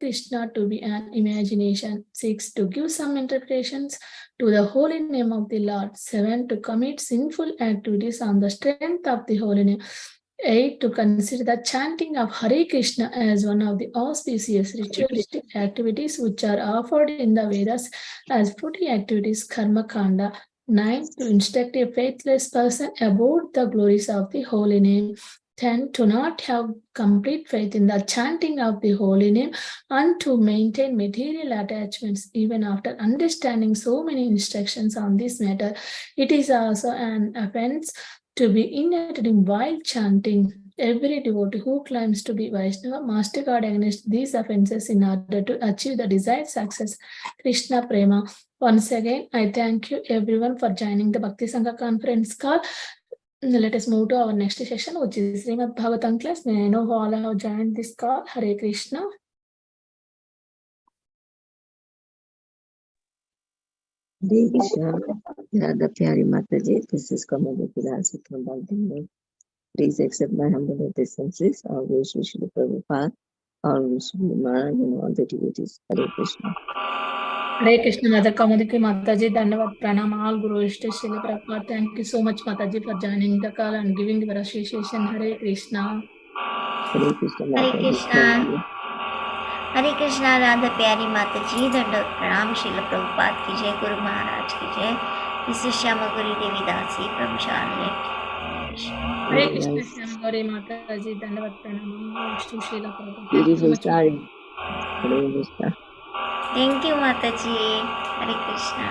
Krishna to be an imagination. 6. To give some interpretations to the holy name of the Lord. 7. To commit sinful activities on the strength of the holy name. 8. To consider the chanting of Hare Krishna as one of the auspicious ritualistic activities which are offered in the Vedas as fruity activities, Karma Kanda. 9. To instruct a faithless person about the glories of the holy name. 10. To not have complete faith in the chanting of the holy name and to maintain material attachments even after understanding so many instructions on this matter. It is also an offense to be inattentive while chanting. Every devotee who claims to be Vaishnava must guard against these offenses in order to achieve the desired success. Krishna Prema. Once again, I thank you everyone for joining the Bhakti Sangha conference call. Let us move to our next session, which is Srimad Bhagavatam class. May I know who all have joined this call? Hare Krishna. Hare Krishna. Radha Pyari Mataji, this is Sagari Devi Dasi from Baltimore. Please accept my humble obeisances. All wish Srila Prabhupada, all wish Maharaj and all the devotees. Hare Krishna. Hare Krishna, Mother Kamadiki Mataji, Dandavad Pranam, all Guru Ishta Srila Prabhupada. Thank you so much, Mataji, for joining the call and giving the association. Hare Krishna. Hare Krishna Hare Mataji. Krishna. Hare Krishna, Radha Pyari Mataji, Dandavat Pranam, Srila Prabhupada ki jai, Guru Maharaj ki jai. This is Sagari Devi Dasi from Charlotte. Hare Krishna, Sagari Mataji, Dandavad Pranam, Srila Prabhupada. Beautiful story. Hare Krishna. Thank you, Mataji. Hare Krishna.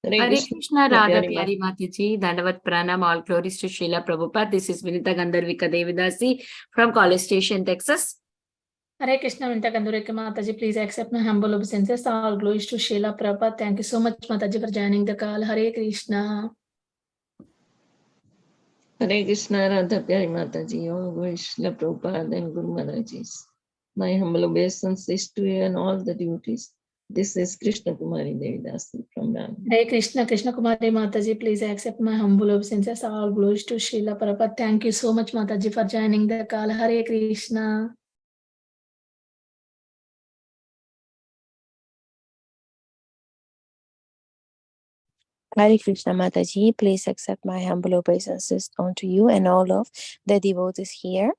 Hare Krishna, Radha Pyari Mataji, Dandavat Pranam, all glories to Srila Prabhupada. This is Vinita Gandharvika Devi Dasi from College Station, Texas. Hare Krishna, Vinita Gandharvika Mataji, please accept my humble obeisances. All glories to Srila Prabhupada. Thank you so much, Mataji, for joining the call. Hare Krishna. Hare Krishna, Radha Pyari Mataji, all wish Srila Prabhupada and Guru Maharajis. My humble obeisances to you and all the devotees. This is Krishna Kumari Devi Dasi from Ram. Hare Krishna, Krishna Kumari Mataji, please accept my humble obeisances. All glories to Srila Prabhupada. Thank you so much, Mataji, for joining the call. Hare Krishna. Hare Krishna Mataji, please accept my humble obeisances unto you and all of the devotees here.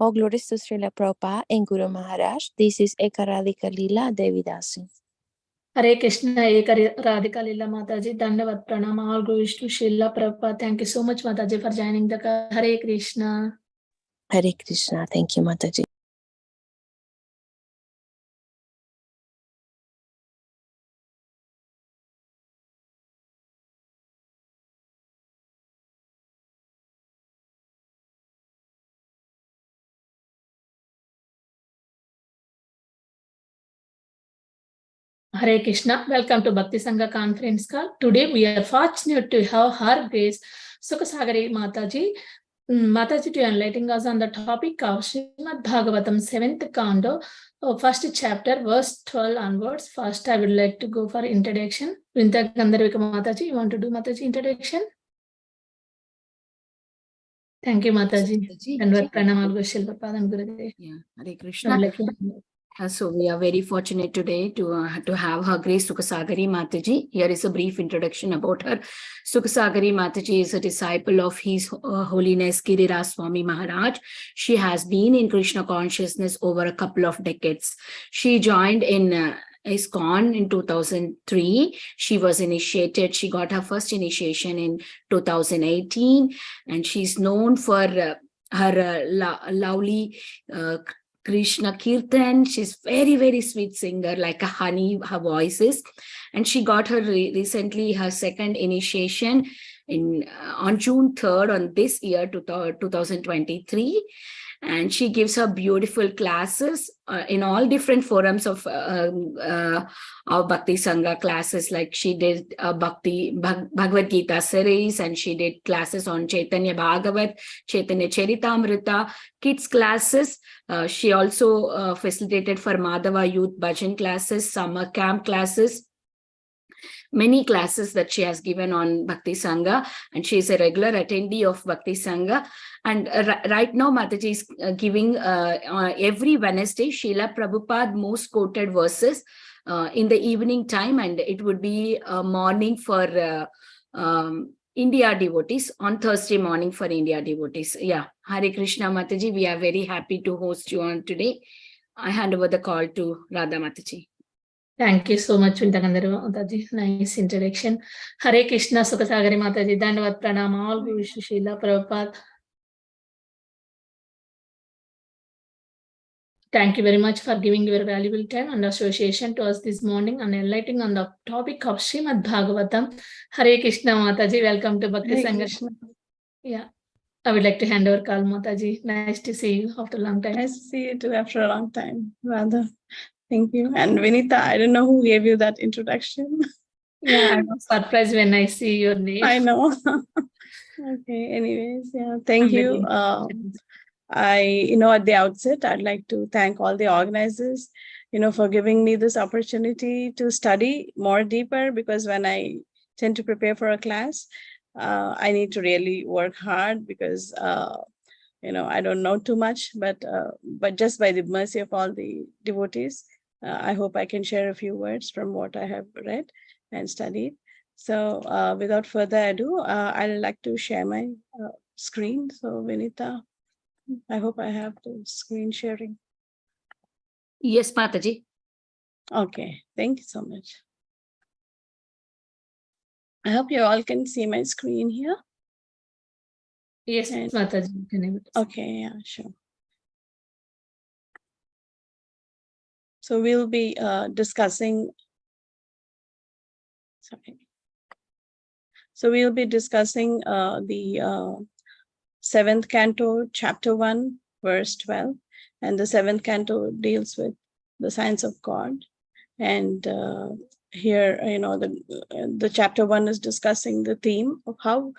All glories to Srila Prabhupada and Guru Maharaj. This is Ekaradhika Lila Devi Dasi. Hare Krishna, Ekaradhika Lila Mataji, Dandavat Pranam, all glories to Srila Prabhupada. Thank you so much, Mataji, for joining the call. Hare Krishna. Hare Krishna, thank you Mataji. Hare Krishna, welcome to Bhakti Sangha conference call. Today we are fortunate to have Her Grace Sukha Sagari Mataji. Mataji to enlightening us on the topic of Srimad Bhagavatam 7th canto, first chapter, verse 12 onwards. First, I would like to go for introduction. Vinta Gandharvika Mataji, you want to do Mataji introduction? Thank you, Mataji. Dandavat Pranam Shilpa Padam Gurudev. Yeah, Hare Krishna. So we are very fortunate today to have Her Grace Sukha Sagari Mataji. Here is a brief introduction about her. Sukha Sagari Mataji is a disciple of His Holiness Giriraj Swami Maharaj. She has been in Krishna consciousness over a couple of decades. She joined in ISKCON in 2003. She was initiated. She got her first initiation in 2018, and she's known for her lovely Krishna Kirtan. She's very, very sweet singer, like a honey, her voice is. And she got her recently her second initiation on June 3rd on this year, 2023. and she gives her beautiful classes in all different forums of Bhakti Sangha classes. Like she did Bhagavad Gita series, and she did classes on Chaitanya Bhagavat, Chaitanya Charitamrita, kids classes. She also facilitated for Madhava Youth Bhajan classes, summer camp classes, many classes that she has given on Bhakti Sangha, and she is a regular attendee of Bhakti Sangha. And right now, Mataji is giving every Wednesday Srila Prabhupada most quoted verses in the evening time, and it would be a morning for India devotees, on Thursday morning for India devotees. Yeah, Hare Krishna, Mataji. We are very happy to host you on today. I hand over the call to Radha Mataji. Thank you so much, Vindagandaru Mataji. Nice introduction. Hare Krishna, Sukha Sagari Mataji. Dandavat Pranam, all Guru Srila Prabhupada. Thank you very much for giving your valuable time and association to us this morning and enlightening on the topic of Srimad Bhagavatam. Hare Krishna, Mataji. Welcome to Bhakti Sangha. Yeah, I would like to hand over call, Mataji. Nice to see you after a long time. Nice to see you too after a long time, Radha. Thank you. And Vinita, I don't know who gave you that introduction. Yeah, I was surprised when I see your name. I know. Okay, anyways, yeah, thank you. At the outset, I'd like to thank all the organizers, for giving me this opportunity to study more deeper, because when I tend to prepare for a class, I need to really work hard because, I don't know too much, but just by the mercy of all the devotees, I hope I can share a few words from what I have read and studied. So without further ado, I'd like to share my screen. So Vinita, I hope I have the screen sharing. Yes, Mataji. Okay, thank you so much. I hope you all can see my screen here. Yes, Mataji. Okay, yeah, sure. So we'll be discussing, the 7th canto, chapter 1, verse 12. And the 7th canto deals with the science of God. And here, the chapter 1 is discussing the theme of how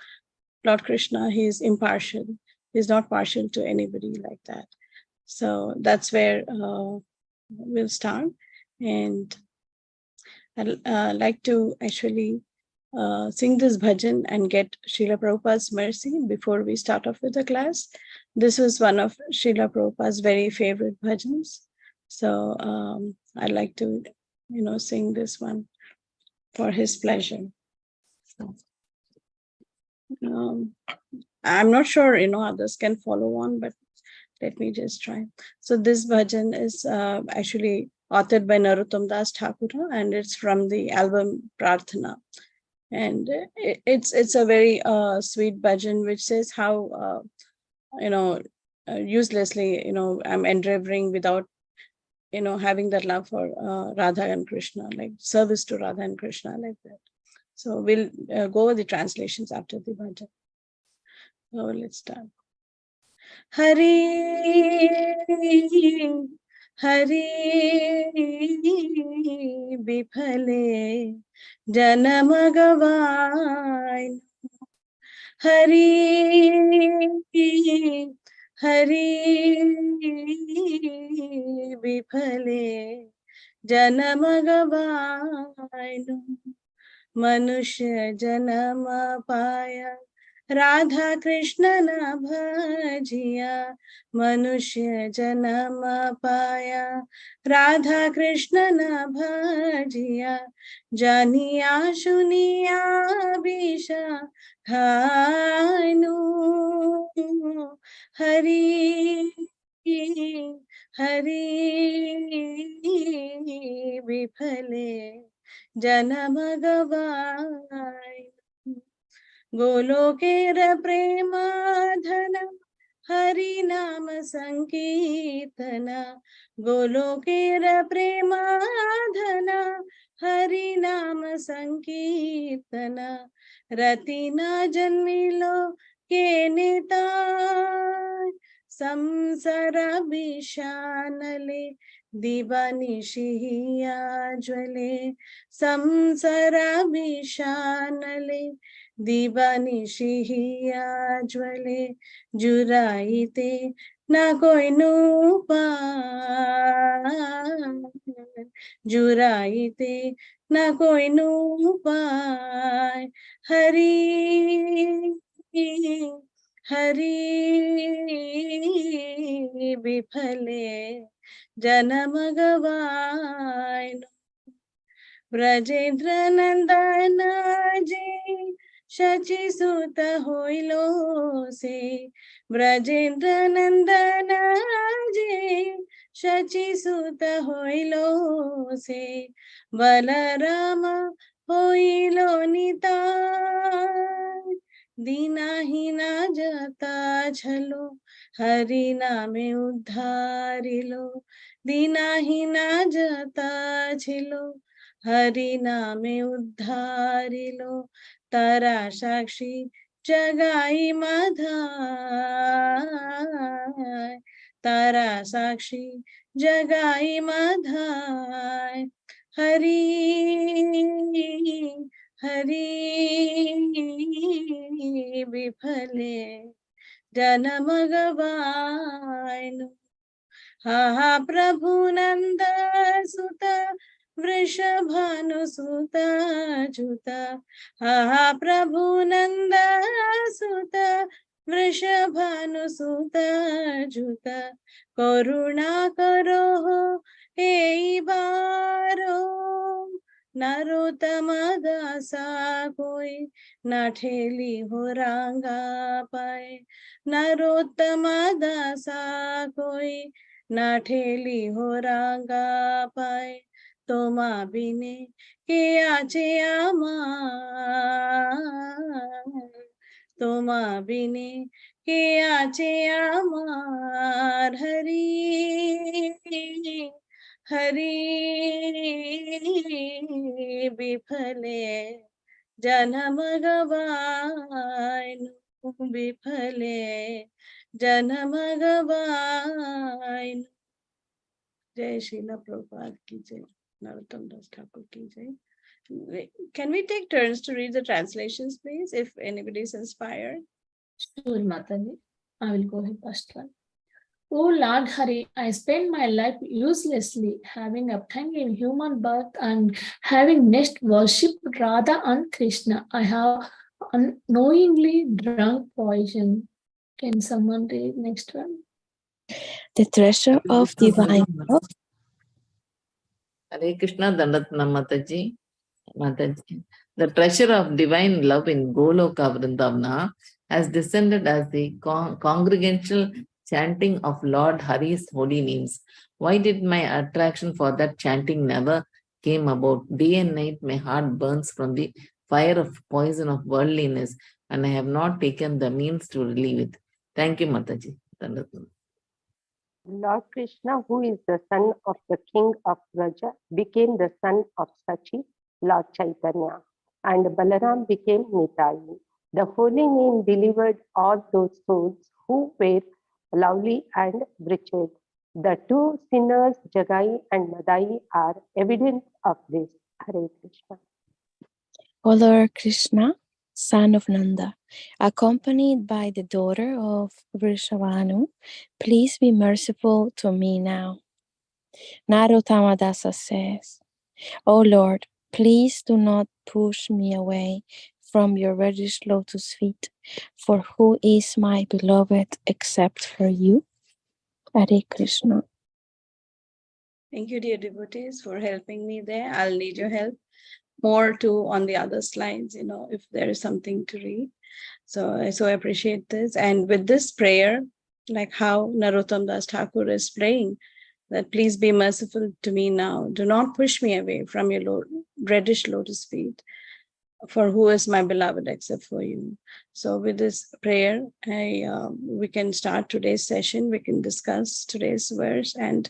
Lord Krishna, he is impartial. He's not partial to anybody like that. So that's where we'll start. And I'd like to actually sing this bhajan and get Srila Prabhupada's mercy before we start off with the class. This is one of Srila Prabhupada's very favorite bhajans. So I'd like to, sing this one for his pleasure. So, I'm not sure, others can follow on, but let me just try. So this bhajan is actually authored by Narottam Das Thakur, and it's from the album Prarthana. And it's a very sweet bhajan which says how, uselessly, I'm endeavoring without, having that love for Radha and Krishna, like service to Radha and Krishna, like that. So we'll go over the translations after the bhajan. So let's start. Hari Hari Bifale Janama Gavai Hari Hari Bifale Janama Gavai Manusya Janama Paya Radha Krishna na bhajiya Manusya Janama Paya Radha Krishna na bhajiya Janiya Shuniya Bisha Hainu Hari Hari Bifale Janama Gavai Golokera Premadhana Hari Nama Sankirtana Golokera Premadhana Hari Nama Sankirtana Ratina Janmilo Kenita संसार विशानले दिवानिशिया ज्वले संसार विशानले दिवानिशिया ज्वले जुराइते ना कोई उपाय जुराइते ना कोई उपाय हरि हरि विफले जन्म गवाय ब्रजेंद्र नंदन जी शचि सुत होइलो से ब्रजेंद्र नंदन जी शचि सुत होइलो से बलराम होइलो निताय दीनाहीना जाता छलो हरि नामे उद्धारिलो दीनाहीना जाता छलो हरि नामे उद्धारिलो तारा साक्षी जगाई माधाय तारा साक्षी जगाई माधाय हरि हरि विफले जन्म गवाय हा प्रभु नंद सुत वृषभानुसुत जुत हा प्रभु नंद सुत वृषभानुसुत जुत करुणा करो हे बारो नरोत्तम दासा कोई न ठेली हो रांगा पाए नरोत्तम दासा कोई न ठेली हो रांगा पाए तोमा बिने के आचे आमार तोमा बिने के आचे आमार हरि हरि विफले जन्म गवाय विफले जन्म गवाय जय श्रीला प्रभुपाद की जय नरोत्तम दास ठाकुर की जय. Can we take turns to read the translations, please, if anybody is inspired? Sure, Mataji. I will go ahead first one. Oh Lord Hari, I spent my life uselessly, having obtained a human birth and having next worshipped Radha and Krishna. I have unknowingly drunk poison. Can someone read next one? The treasure of divine love. Hare Krishna Dandatna Mataji. Mataji. The treasure of divine love in Goloka Vrindavana has descended as the congregational chanting of Lord Hari's holy names. Why did my attraction for that chanting never came about? Day and night my heart burns from the fire of poison of worldliness, and I have not taken the means to relieve it. Thank you, Mataji. Dandatna. Lord Krishna, who is the son of the king of Vraja, became the son of Sachi, Lord Chaitanya, and Balaram became Nitai. The holy name delivered all those souls who were lovely and wretched. The two sinners, Jagai and Madai, are evidence of this. Hare Krishna. O Lord Krishna, son of Nanda, accompanied by the daughter of Vrishabhanu, please be merciful to me now. Narottama Dasa says, O Lord, please do not push me away from your reddish lotus feet, for who is my beloved except for you? Hare Krishna. Thank you, dear devotees, for helping me there. I'll need your help more too on the other slides, if there is something to read. So I so appreciate this. And with this prayer, like how Narottam Das Thakur is praying, that please be merciful to me now. Do not push me away from your reddish lotus feet, for who is my beloved except for you. So with this prayer, we can start today's session. We can discuss today's verse and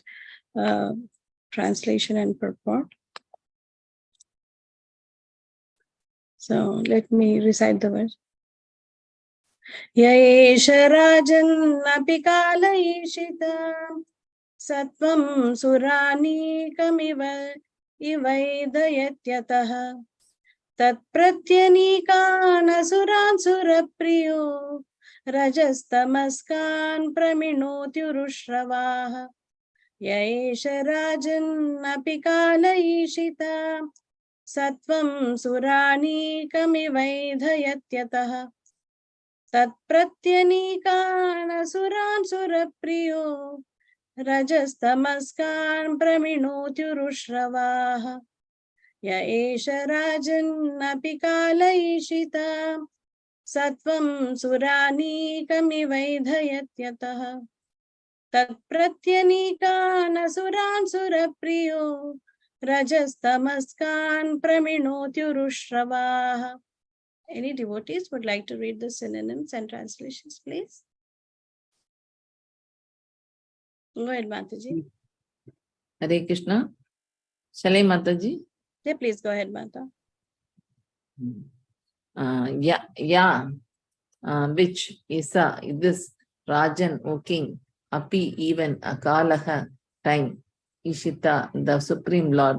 translation and purport. So let me recite the verse. Yaesha rajannapi kalayishita sattvam surani kamiva ivaidhayatyataha tat pratyanikana suran surapriyo rajastamaskan praminotyurushravaha Yaesha rajannapi kalayishita sattvam surani kamivaidhayatyataha तत्प्रत्यनीकानसुरान् सुरप्रियो रजस्तमस्कान् प्रमिणोत्युरुश्रवाः य एष राजन्नपि कालईशिता सत्वं सुरानीकमिवैधयत्यतः तत्प्रत्यनीकानसुरान् सुरप्रियो रजस्तमस्कान् प्रमिणोत्युरुश्रवाः Any devotees would like to read the synonyms and translations, please? Go ahead, Mataji. Hare Krishna. Shall I, Mataji? Yeah, please go ahead, Mata. Which Isa, this Rajan, O king, Api, even Akalaha, time, Ishita, the Supreme Lord,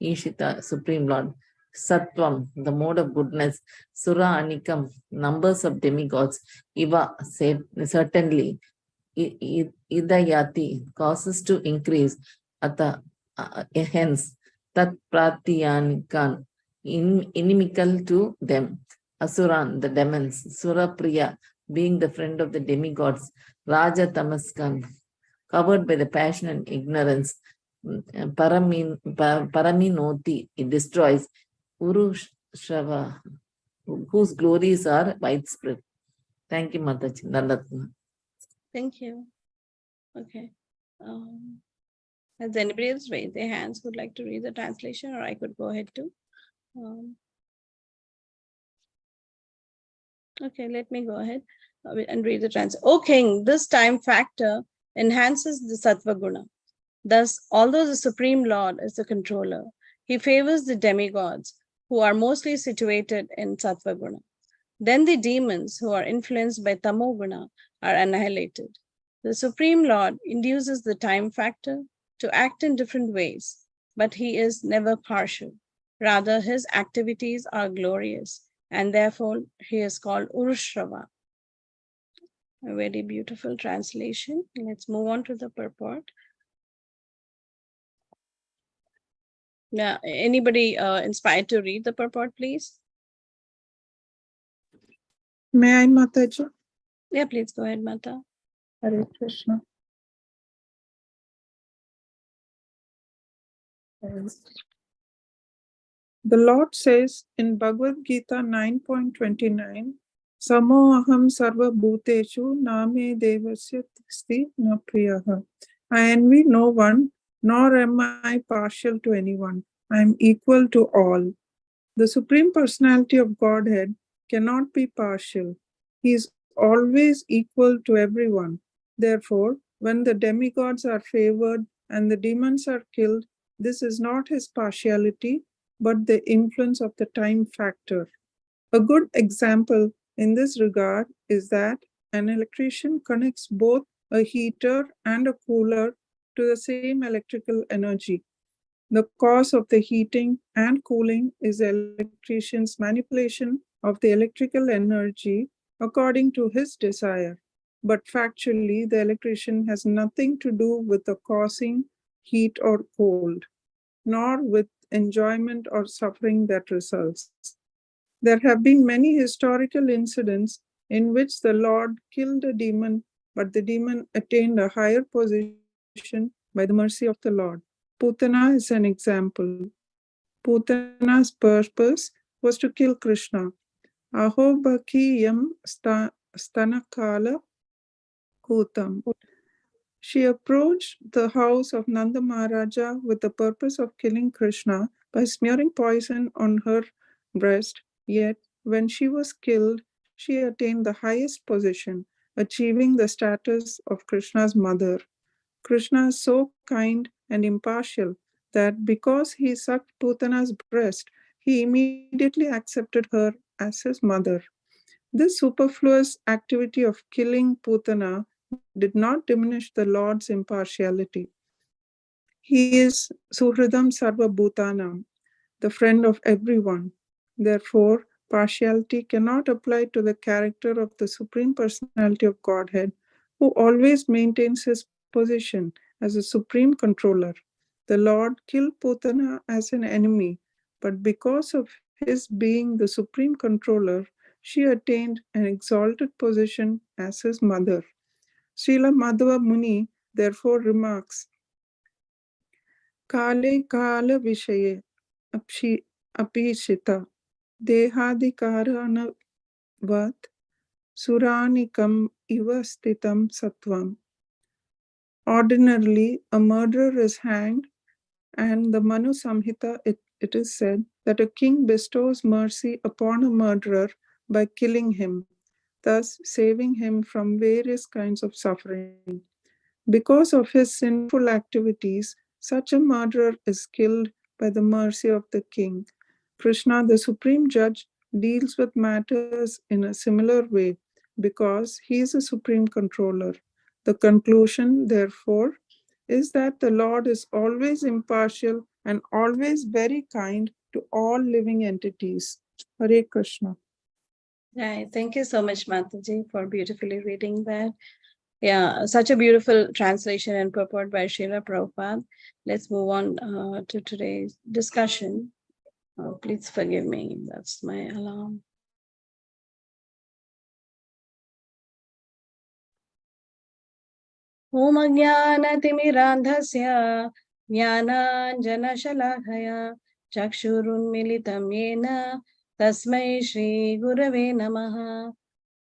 Ishita, Supreme Lord, Sattvam, the mode of goodness, Sura Anikam, numbers of demigods, Iva, certainly, Idayati, causes to increase, Ata, hence, Tat Pratyanikan, inimical to them. Asuran, the demons, Surapriya, being the friend of the demigods, Raja Tamaskan, covered by the passion and ignorance, Paraminoti, it destroys, Urushava, whose glories are widespread. Thank you, Mataji. Nandatma. Thank you. Okay. Has anybody else raised their hands who would like to read the translation, or I could go ahead too? Okay, let me go ahead and read the translation. O king, this time factor enhances the sattva guna. Thus, although the Supreme Lord is the controller, he favors the demigods who are mostly situated in sattva guna. Then the demons who are influenced by tamo guna are annihilated. The Supreme Lord induces the time factor to act in different ways, but he is never partial. Rather, his activities are glorious, and therefore he is called Urushrava. A very beautiful translation. Let's move on to the purport. Now, anybody inspired to read the purport, please? May I, Mataji? Yeah, please go ahead, Mata. Hare Krishna. The Lord says in Bhagavad Gita 9.29, Samo aham sarva bhuteshu name devasya tisti na priyaha. I envy no one, nor am I partial to anyone. I am equal to all. The Supreme Personality of Godhead cannot be partial. He is always equal to everyone. Therefore, when the demigods are favored and the demons are killed, this is not his partiality, but the influence of the time factor. A good example in this regard is that an electrician connects both a heater and a cooler to the same electrical energy. The cause of the heating and cooling is the electrician's manipulation of the electrical energy according to his desire. But factually, the electrician has nothing to do with the causing heat or cold, nor with enjoyment or suffering that results. There have been many historical incidents in which the Lord killed a demon, but the demon attained a higher position by the mercy of the Lord. Putana is an example. Putana's purpose was to kill Krishna. Ahobakiyam stanakala kutam. She approached the house of Nanda Maharaja with the purpose of killing Krishna by smearing poison on her breast. Yet, when she was killed, she attained the highest position, achieving the status of Krishna's mother. Krishna is so kind and impartial that because he sucked Putana's breast, he immediately accepted her as his mother. This superfluous activity of killing Putana did not diminish the Lord's impartiality. He is Suhridam Sarva Bhutanam, the friend of everyone. Therefore, partiality cannot apply to the character of the Supreme Personality of Godhead, who always maintains his position as a supreme controller. The Lord killed Putana as an enemy, but because of his being the supreme controller, she attained an exalted position as his mother. Srila Madhava Muni therefore remarks, Kale Kala Vishaye Apishita Dehadikaranavad Suranikam Iva Stitam Satvam. Ordinarily, a murderer is hanged, and the Manu Samhita, it is said that a king bestows mercy upon a murderer by killing him, thus saving him from various kinds of suffering. Because of his sinful activities, such a murderer is killed by the mercy of the king. Krishna, the supreme judge, deals with matters in a similar way because he is a supreme controller. The conclusion, therefore, is that the Lord is always impartial and always very kind to all living entities. Hare Krishna. Right. Thank you so much, Mataji, for beautifully reading that. Yeah, such a beautiful translation and purport by Srila Prabhupada. Let's move on to today's discussion. Please forgive me, that's my alarm. Om Ajnanatimirandhasya Jnananjanashalakaya Chakshurunmilitam Yena Tasmai Shri Gurave Namaha.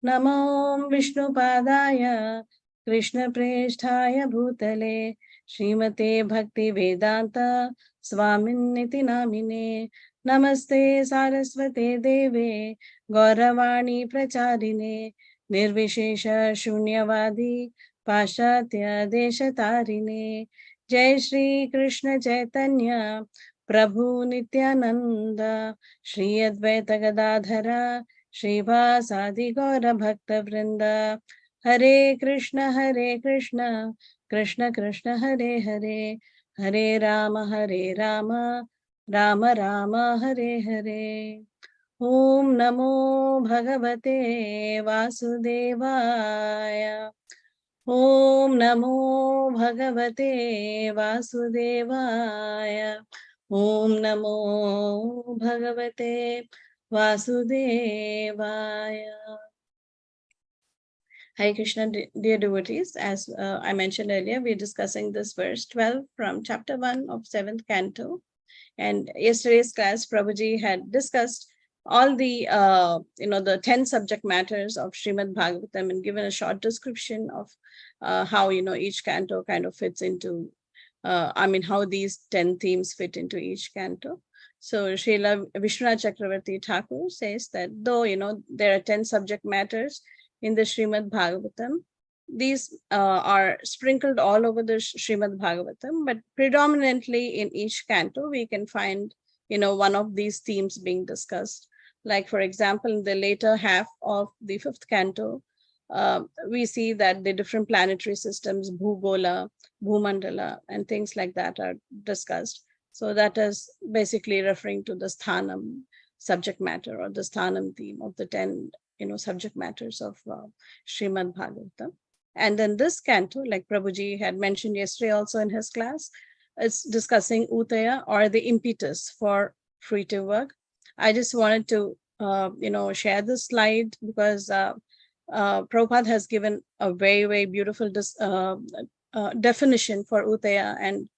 Namo Vishnupadaya Krishna Presthaya Bhutale Srimate Bhakti Vedanta Swaminiti Namine Namaste Saraswate Deve Gauravani Pracharine Nirvishesha Shunyavadi Pashatya Deshatarine Jai Shri Krishna Chaitanya Prabhu Nityananda Shri Advaita Gadadhara Shrivasadi Gaura Bhakta Vrinda Hare Krishna Krishna Krishna Hare Hare Hare Rama Rama Rama Hare Hare. Om Namo Bhagavate Vasudevaya. Om Namo Bhagavate Vasudevaya. Om Namo Bhagavate Vasudevaya. Hare Krishna, dear devotees, as I mentioned earlier, we're discussing this verse 12 from chapter 1 of 7th canto. And yesterday's class, Prabhuji had discussed all the, the 10 subject matters of Srimad Bhagavatam and given a short description of how, each canto kind of fits into, how these 10 themes fit into each canto. So Srila Vishwanath Chakravarti Thakur says that though, there are 10 subject matters in the Srimad Bhagavatam, these are sprinkled all over the Srimad Bhagavatam, but predominantly in each canto, we can find, one of these themes being discussed. Like, for example, in the later half of the 5th canto, we see that the different planetary systems, Bhugola, Bhumandala, and things like that are discussed. So that is basically referring to the Sthanam subject matter or the Sthanam theme of the 10, subject matters of Srimad Bhagavatam. And then this canto, like Prabhuji had mentioned yesterday also in his class, is discussing Utaya or the impetus for fruitive work. I just wanted to, share this slide because Prabhupada has given a very, very beautiful definition for Utaya and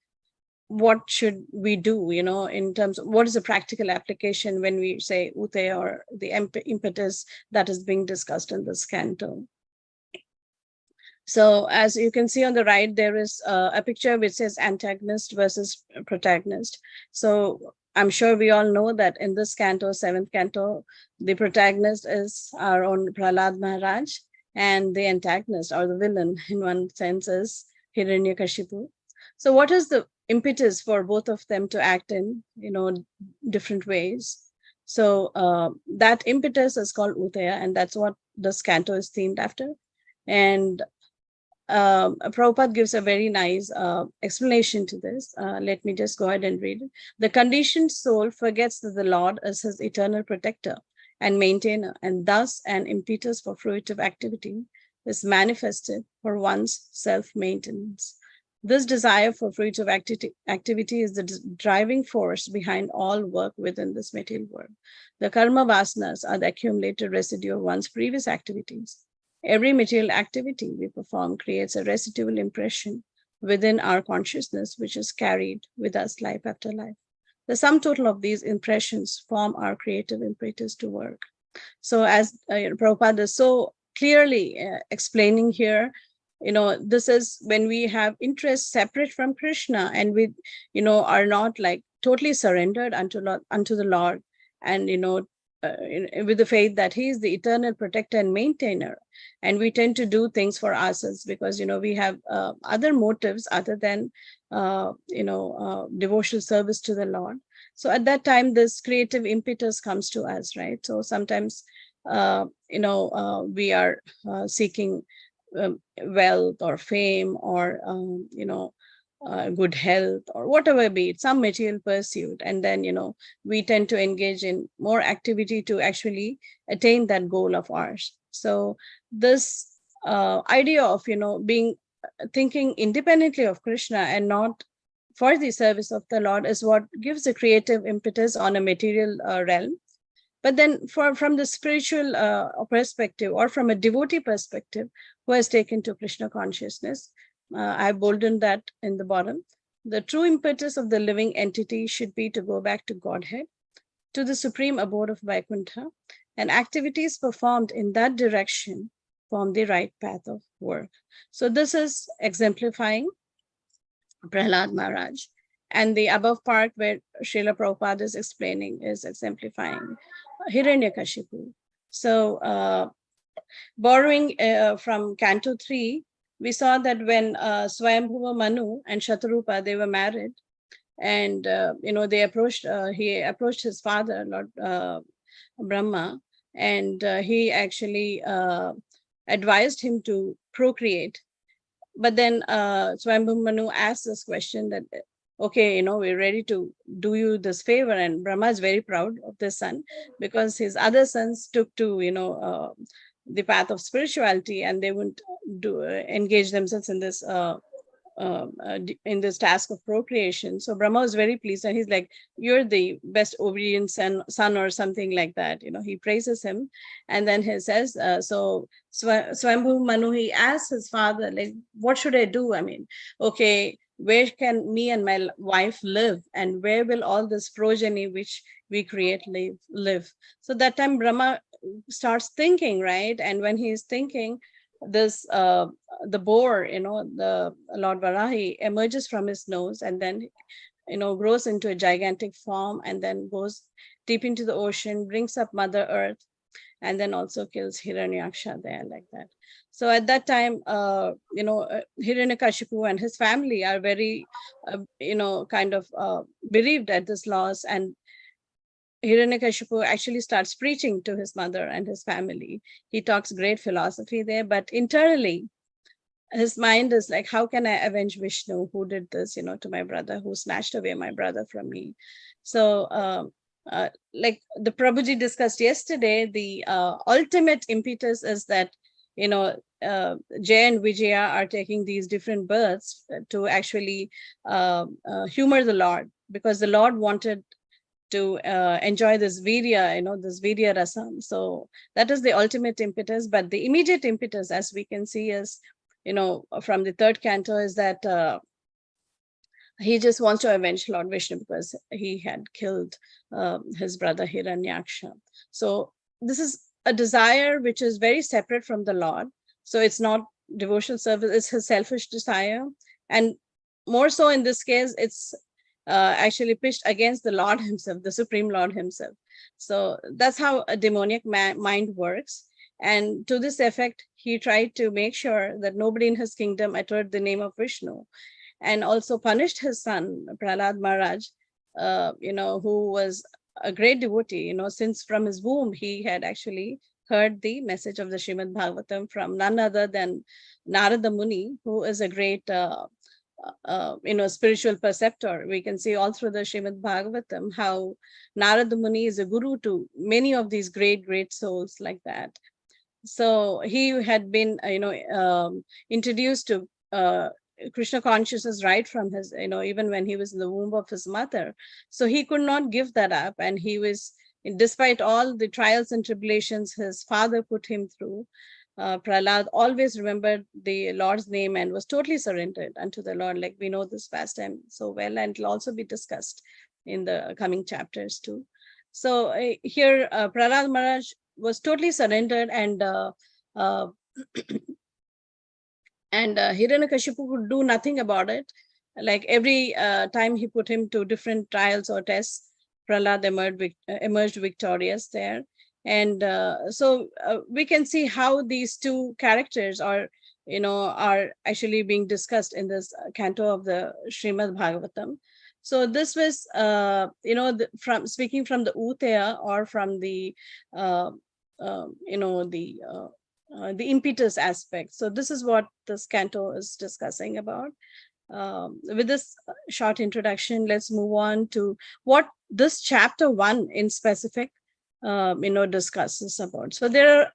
what should we do, in terms of what is the practical application when we say Utaya or the impetus that is being discussed in this canto. So as you can see on the right, there is a picture which says antagonist versus protagonist. So I'm sure we all know that in this canto, 7th canto, the protagonist is our own Prahlad Maharaj, and the antagonist or the villain in one sense is Hiranyakashipu. So what is the impetus for both of them to act in, different ways? So that impetus is called Udaya, and that's what this canto is themed after. And Prabhupada gives a very nice explanation to this. Let me just go ahead and read it. The conditioned soul forgets that the Lord is his eternal protector and maintainer, and thus an impetus for fruitive activity is manifested for one's self-maintenance. This desire for fruitive activity is the driving force behind all work within this material world. The karma vasanas are the accumulated residue of one's previous activities. Every material activity we perform creates a residual impression within our consciousness, which is carried with us life after life. The sum total of these impressions form our creative impetus to work. So as Prabhupada is so clearly explaining here, this is when we have interests separate from Krishna, and we, are not like totally surrendered unto the Lord, and, with the faith that he is the eternal protector and maintainer. And we tend to do things for ourselves because, we have other motives other than, devotional service to the Lord. So at that time, this creative impetus comes to us, right? So sometimes, we are seeking wealth or fame or, good health or whatever be it, some material pursuit. And then, we tend to engage in more activity to actually attain that goal of ours. So this idea of, thinking independently of Krishna and not for the service of the Lord is what gives a creative impetus on a material realm. But then from the spiritual perspective, or from a devotee perspective who has taken to Krishna consciousness, I've boldened that in the bottom. The true impetus of the living entity should be to go back to Godhead, to the supreme abode of Vaikuntha, and activities performed in that direction form the right path of work. So this is exemplifying Prahlad Maharaj. And the above part where Srila Prabhupada is explaining is exemplifying Hiranyakashipu. So borrowing from Canto 3, we saw that when Swayambhuva Manu and Shatarupa, they were married, and they approached, he approached his father, Lord Brahma, and he actually advised him to procreate. But then Swayambhuva Manu asked this question that, okay, we're ready to do you this favor. And Brahma is very proud of this son because his other sons took to, the path of spirituality, and they wouldn't engage themselves in this task of procreation. So Brahma was very pleased, and he's like, you're the best obedient son or something like that. He praises him. And then he says, so Swayambhuva Manu, he asks his father, like, what should I do? I mean, okay, where can me and my wife live? And where will all this progeny which we create live? So that time Brahma starts thinking, right? And when he's thinking, this the boar, the Lord Varahi, emerges from his nose, and then grows into a gigantic form, and then goes deep into the ocean, brings up Mother Earth, and then also kills Hiranyaksha there, like that. So at that time, Hiranyakashipu and his family are very kind of bereaved at this loss. And Hiranyakashipu actually starts preaching to his mother and his family. He talks great philosophy there, but internally, his mind is like, how can I avenge Vishnu, who did this, to my brother, who snatched away my brother from me? So, like the Prabhuji discussed yesterday, the ultimate impetus is that, Jay and Vijaya are taking these different births to actually humor the Lord, because the Lord wanted to enjoy this virya, this virya rasam. So that is the ultimate impetus. But the immediate impetus, as we can see, is, from the third canto, is that he just wants to avenge Lord Vishnu because he had killed his brother Hiranyaksha. So this is a desire which is very separate from the Lord. So it's not devotional service, it's his selfish desire. And more so in this case, it's actually pitched against the Lord himself, the Supreme Lord himself. So that's how a demoniac mind works. And to this effect, he tried to make sure that nobody in his kingdom uttered the name of Vishnu, and also punished his son, Prahlad Maharaj, who was a great devotee, since from his womb, he had actually heard the message of the Srimad Bhagavatam from none other than Narada Muni, who is a great, spiritual preceptor. We can see all through the Srimad Bhagavatam how Narada Muni is a guru to many of these great souls like that. So he had been, introduced to Krishna consciousness right from his, even when he was in the womb of his mother. So he could not give that up. And he was, despite all the trials and tribulations his father put him through, Prahlad always remembered the Lord's name and was totally surrendered unto the Lord. Like we know this pastime so well, and it'll also be discussed in the coming chapters too. So here, Prahlad Maharaj was totally surrendered, and Hiranyakashipu could do nothing about it. Like every time he put him to different trials or tests, Prahlad emerged victorious there. And so we can see how these two characters are actually being discussed in this canto of the Srimad Bhagavatam. So this was, from speaking from the Uteya, or from the, the impetus aspect. So this is what this canto is discussing about. With this short introduction, let's move on to what this chapter 1 in specific, discusses about. So there are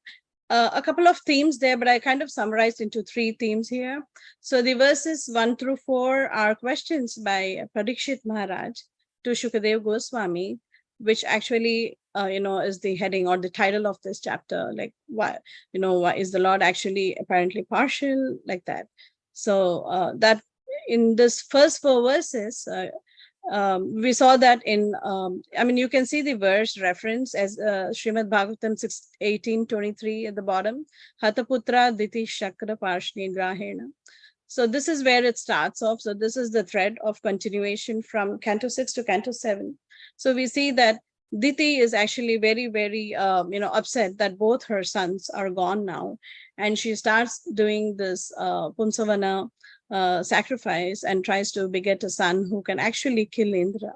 a couple of themes there, but I kind of summarized into 3 themes here. So the verses 1 through 4 are questions by Parikshit Maharaj to Shukadev Goswami, which actually, is the heading or the title of this chapter. Like, why is the Lord actually apparently partial, like that? So that in this first 4 verses, we saw that in, you can see the verse reference as Srimad Bhagavatam 18:23 at the bottom, Hataputra Diti Shakra Parshni Grahena. So this is where it starts off. So this is the thread of continuation from Canto 6 to Canto 7. So we see that Diti is actually very, very, upset that both her sons are gone now. And she starts doing this Pumsavana sacrifice and tries to beget a son who can actually kill Indra.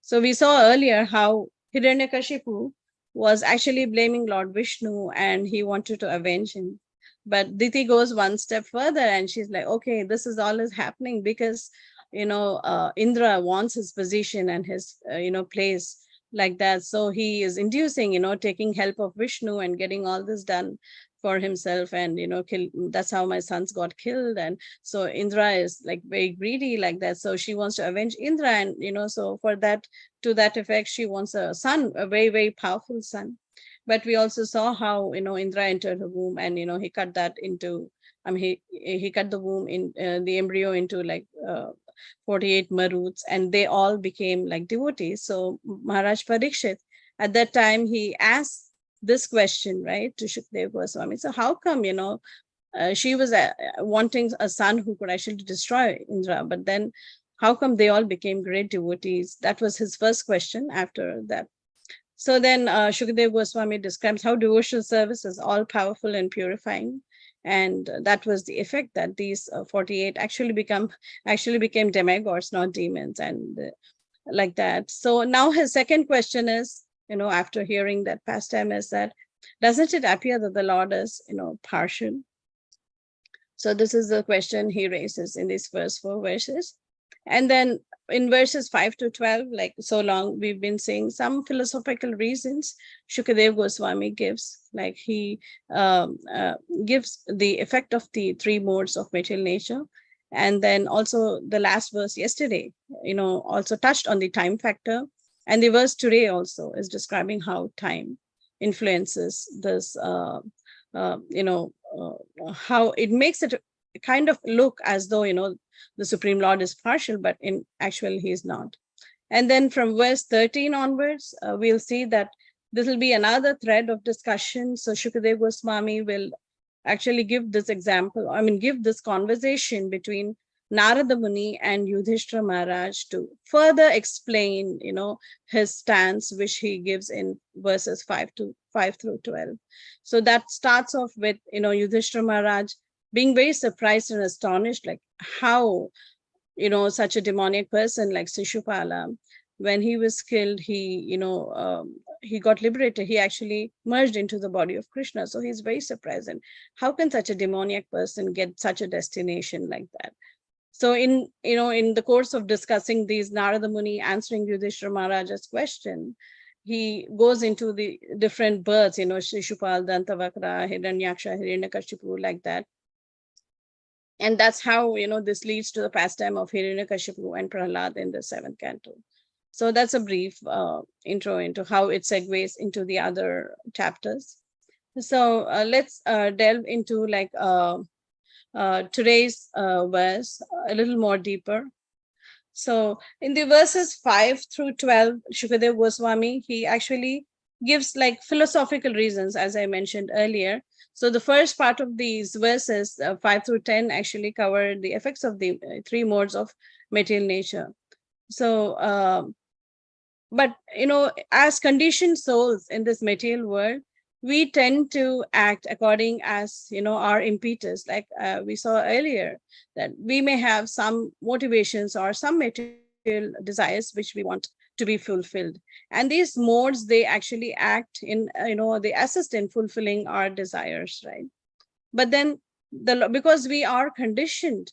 So we saw earlier how Hiranyakashipu was actually blaming Lord Vishnu and he wanted to avenge him. But Diti goes one step further and she's like, okay, this is all is happening because, Indra wants his position and his, place like that. So he is inducing, taking help of Vishnu and getting all this done for himself, and that's how my sons got killed. And so Indra is like very greedy like that, so she wants to avenge Indra, and so for that, to that effect, she wants a son, a very, very powerful son. But we also saw how Indra entered her womb, and he cut that into, he cut the womb in the embryo into like 48 maruts, and they all became like devotees. So Maharaj Parikshit at that time, he asked this question, right, to Shukdev Goswami. So how come, she was wanting a son who could actually destroy Indra, but then how come they all became great devotees? That was his first question after that. So then Shukadev Goswami describes how devotional service is all powerful and purifying. And that was the effect that these 48 actually became demigods, not demons, and like that. So now his second question is, after hearing that pastime, is that, doesn't it appear that the Lord is, partial? So this is the question he raises in these first 4 verses. And then in verses 5 to 12, like so long, we've been saying some philosophical reasons Shukadev Goswami gives, like he gives the effect of the 3 modes of material nature. And then also the last verse yesterday, also touched on the time factor. And the verse today also is describing how time influences this, how it makes it kind of look as though, the Supreme Lord is partial, but in actual, he is not. And then from verse 13 onwards, we'll see that this will be another thread of discussion. So Shukadev Goswami will actually give this example, give this conversation between Narada Muni and Yudhishthira Maharaj to further explain, his stance, which he gives in verses 5 through 12. So that starts off with, Yudhishthira Maharaj being very surprised and astonished, like how, such a demoniac person like Sishupala when he was killed, he got liberated. He actually merged into the body of Krishna. So he's very surprised. And how can such a demoniac person get such a destination like that? So in the course of discussing these, Narada Muni answering Yudhishthira Maharaja's question, he goes into the different births, Shishupal, Dantavakra, Hiranyaksha, Hiranyakashipu, like that. And that's how, this leads to the pastime of Hiranyakashipu and Prahlad in the 7th canto. So that's a brief intro into how it segues into the other chapters. So let's delve into today's verse a little more deeper. So in the verses 5 through 12, Shukadev Goswami, he actually gives philosophical reasons, as I mentioned earlier. So the first part of these verses, 5 through 10, actually cover the effects of the three modes of material nature. So, but, as conditioned souls in this material world, we tend to act according as, our impetus, like we saw earlier, that we may have some motivations or some material desires which we want to be fulfilled. And these modes, they actually act in, they assist in fulfilling our desires, right? But then because we are conditioned,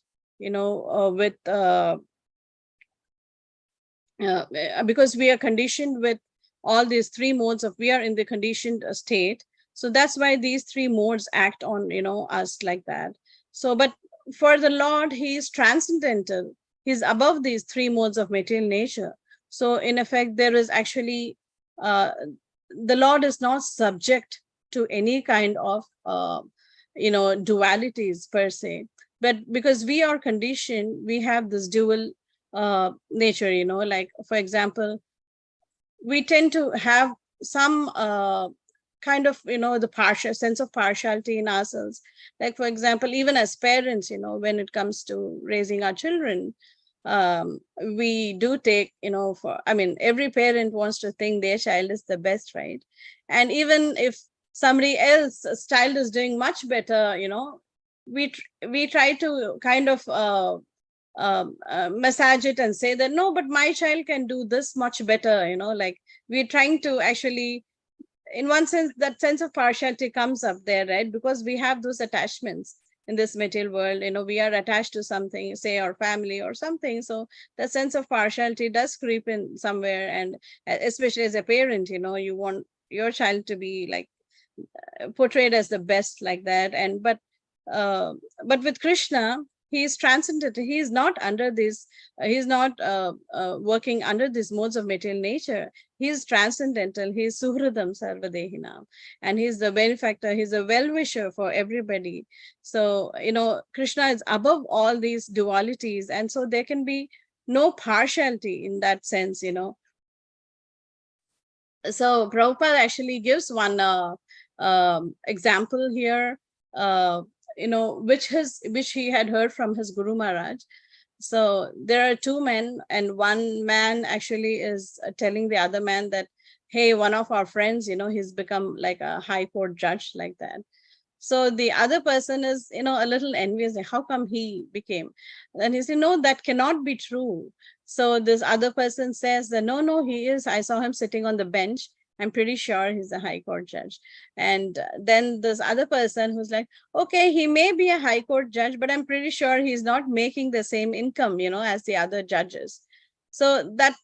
because we are conditioned with all these three modes of, we are in the conditioned state. So that's why these three modes act on, us like that. So, but for the Lord, he is transcendental. He's above these three modes of material nature. So in effect, there is actually, the Lord is not subject to any kind of, dualities per se. But because we are conditioned, we have this dual nature, like, for example, we tend to have some kind of, the partial sense of partiality in ourselves. Like, for example, even as parents, when it comes to raising our children, we do take, every parent wants to think their child is the best, right? And even if somebody else's child is doing much better, we try to kind of massage it and say that, no, but my child can do this much better, like we're trying to actually, in one sense, that sense of partiality comes up there, right? Because we have those attachments in this material world, we are attached to something, say our family or something. So the sense of partiality does creep in somewhere. And especially as a parent, you want your child to be portrayed as the best, like that. And but with Krishna, he is transcendent. He is not under this, he is not working under these modes of material nature. He is transcendental. He is Suhridam Sarvadehinam. And he is the benefactor. He's a well-wisher for everybody. So, Krishna is above all these dualities. And so there can be no partiality in that sense, So Prabhupada actually gives one example here, which he had heard from his Guru Maharaj. So there are two men, and one man actually is telling the other man that, hey, one of our friends, he's become like a high court judge, like that. So the other person is, a little envious. How come he became? And he said, no, that cannot be true. So this other person says that, no, he is. I saw him sitting on the bench. I'm pretty sure he's a high court judge. And then this other person who's like, okay, he may be a high court judge, but I'm pretty sure he's not making the same income, as the other judges. So that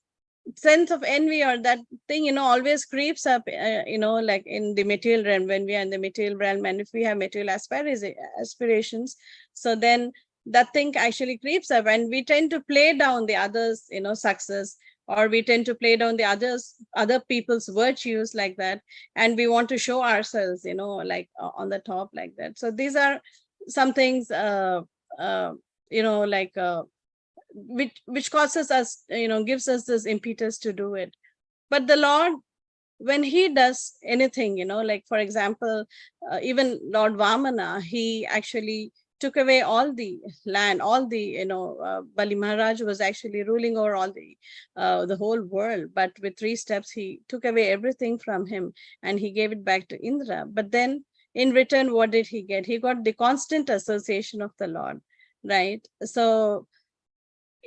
sense of envy or that thing, always creeps up, like in the material realm, when we are in the material realm, and if we have material aspirations, so then that thing actually creeps up, and we tend to play down the others, success, or we tend to play down the other people's virtues, like that, and we want to show ourselves, on the top, like that. So these are some things, which causes us, gives us this impetus to do it. But the Lord, when he does anything, like, for example, even Lord Vamana, he actually took away all the land, all the, Bali Maharaj was actually ruling over all the whole world. But with 3 steps, he took away everything from him and he gave it back to Indra. But then in return, what did he get? He got the constant association of the Lord, right? So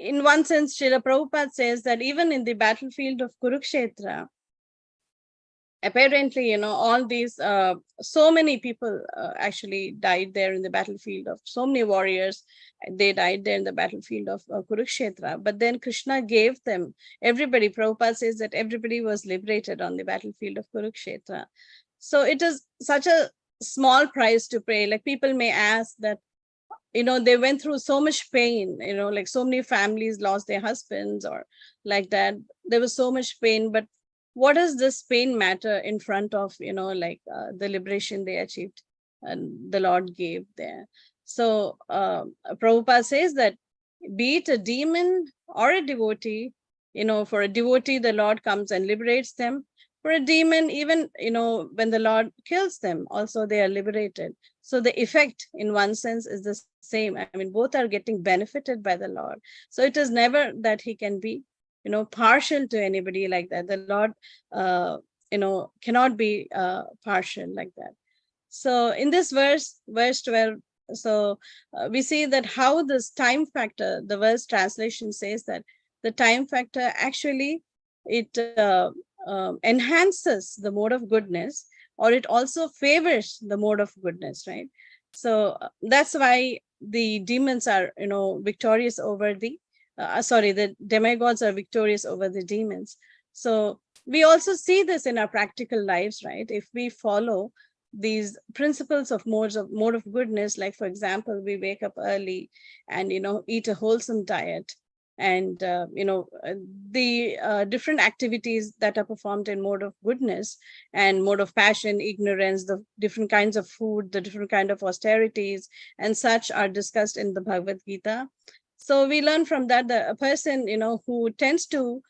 in one sense, Srila Prabhupada says that even in the battlefield of Kurukshetra, apparently, all these, so many people actually died there in the battlefield of, so many warriors, they died there in the battlefield of Kurukshetra. But then Krishna gave them, everybody, Prabhupada says that everybody was liberated on the battlefield of Kurukshetra. So it is such a small price to pay. Like people may ask that, they went through so much pain, like so many families lost their husbands or like that. There was so much pain, but what does this pain matter in front of, the liberation they achieved and the Lord gave there? So Prabhupada says that be it a demon or a devotee, for a devotee, the Lord comes and liberates them. For a demon, even, when the Lord kills them, also they are liberated. So the effect in one sense is the same. I mean, both are getting benefited by the Lord. So it is never that he can be, partial to anybody like that. The Lord, cannot be partial like that. So in this verse 12, so we see that how this time factor, the verse translation says that the time factor actually, it enhances the mode of goodness, or it also favors the mode of goodness, right? So that's why the demons are, victorious over the, the demigods are victorious over the demons. So we also see this in our practical lives, right? If we follow these principles of mode of goodness, like for example, we wake up early and eat a wholesome diet, and the different activities that are performed in mode of goodness and mode of passion, ignorance, the different kinds of food, the different kind of austerities and such are discussed in the Bhagavad Gita. So we learn from that a person who tends to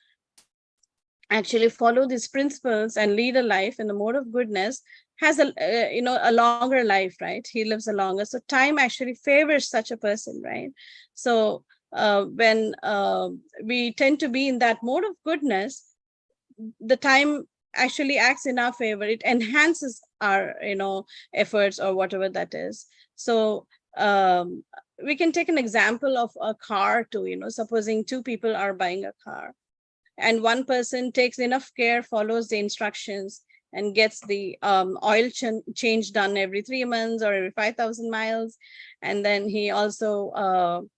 actually follow these principles and lead a life in the mode of goodness has a longer life, right? He lives a longer. So time actually favors such a person, right? So when we tend to be in that mode of goodness, the time actually acts in our favor. It enhances our efforts or whatever that is. So we can take an example of a car too. Supposing two people are buying a car, and one person takes enough care, follows the instructions, and gets the oil change done every 3 months or every 5,000 miles. And then he also,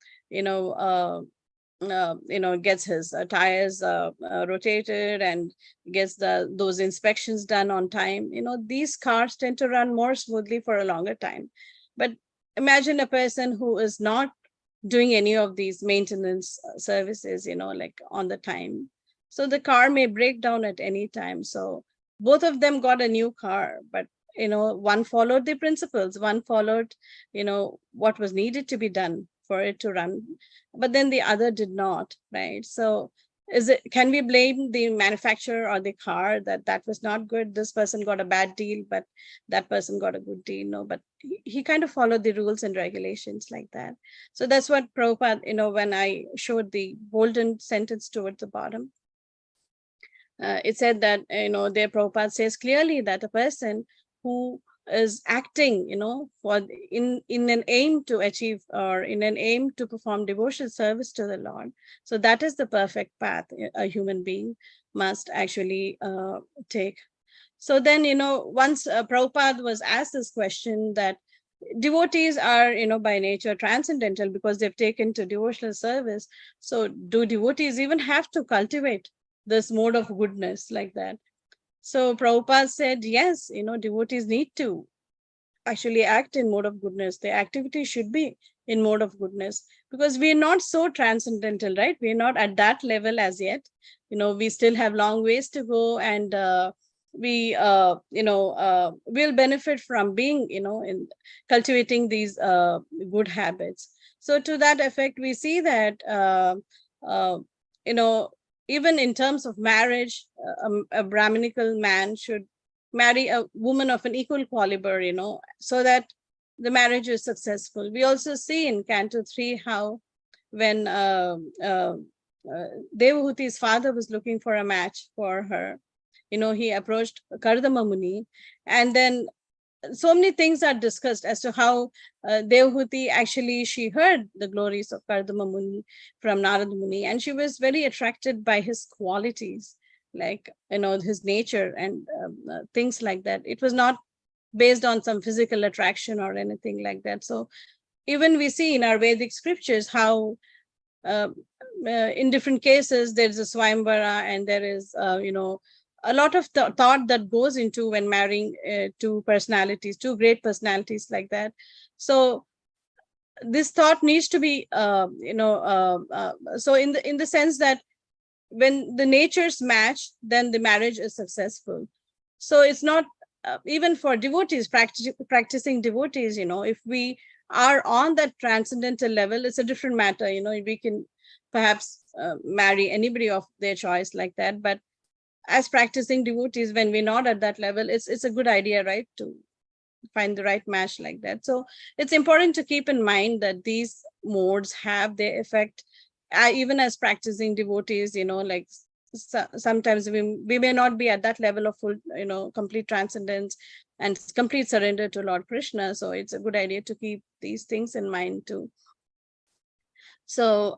gets his tires rotated and gets those inspections done on time. These cars tend to run more smoothly for a longer time. But imagine a person who is not doing any of these maintenance services, like on the time. So the car may break down at any time. So both of them got a new car, but one followed the principles, one followed what was needed to be done for it to run, but then the other did not, right? So can we blame the manufacturer or the car that was not good? This person got a bad deal, but that person got a good deal. No, but he kind of followed the rules and regulations like that. So that's what Prabhupada, when I showed the golden sentence towards the bottom, it said that, there Prabhupada says clearly that a person who is acting, for in an aim to achieve or in an aim to perform devotional service to the Lord. So that is the perfect path a human being must actually take. So then, once Prabhupada was asked this question that devotees are, by nature transcendental because they've taken to devotional service. So do devotees even have to cultivate this mode of goodness like that? So Prabhupada said, yes, devotees need to actually act in mode of goodness. The activity should be in mode of goodness because we're not so transcendental, right? We're not at that level as yet. We still have long ways to go, and we will benefit from being, in cultivating these good habits. So to that effect, we see that, even in terms of marriage, a Brahminical man should marry a woman of an equal caliber, so that the marriage is successful. We also see in Canto 3 how when Devahuti's father was looking for a match for her, he approached Kardama Muni, and then so many things are discussed as to how Devhuti actually, she heard the glories of Kardama Muni from Narad Muni, and she was very attracted by his qualities, like, his nature and things like that. It was not based on some physical attraction or anything like that. So even we see in our Vedic scriptures how in different cases there's a Swayamvara, and there is a lot of thought that goes into when marrying two great personalities like that. So this thought needs to be so in the sense that when the natures match, then the marriage is successful. So it's not even for devotees, practicing devotees, if we are on that transcendental level, it's a different matter. We can perhaps marry anybody of their choice like that, but as practicing devotees, when we're not at that level, it's a good idea, right, to find the right match like that. So it's important to keep in mind that these modes have their effect even as practicing devotees. Like sometimes we may not be at that level of full complete transcendence and complete surrender to Lord Krishna. So it's a good idea to keep these things in mind too. So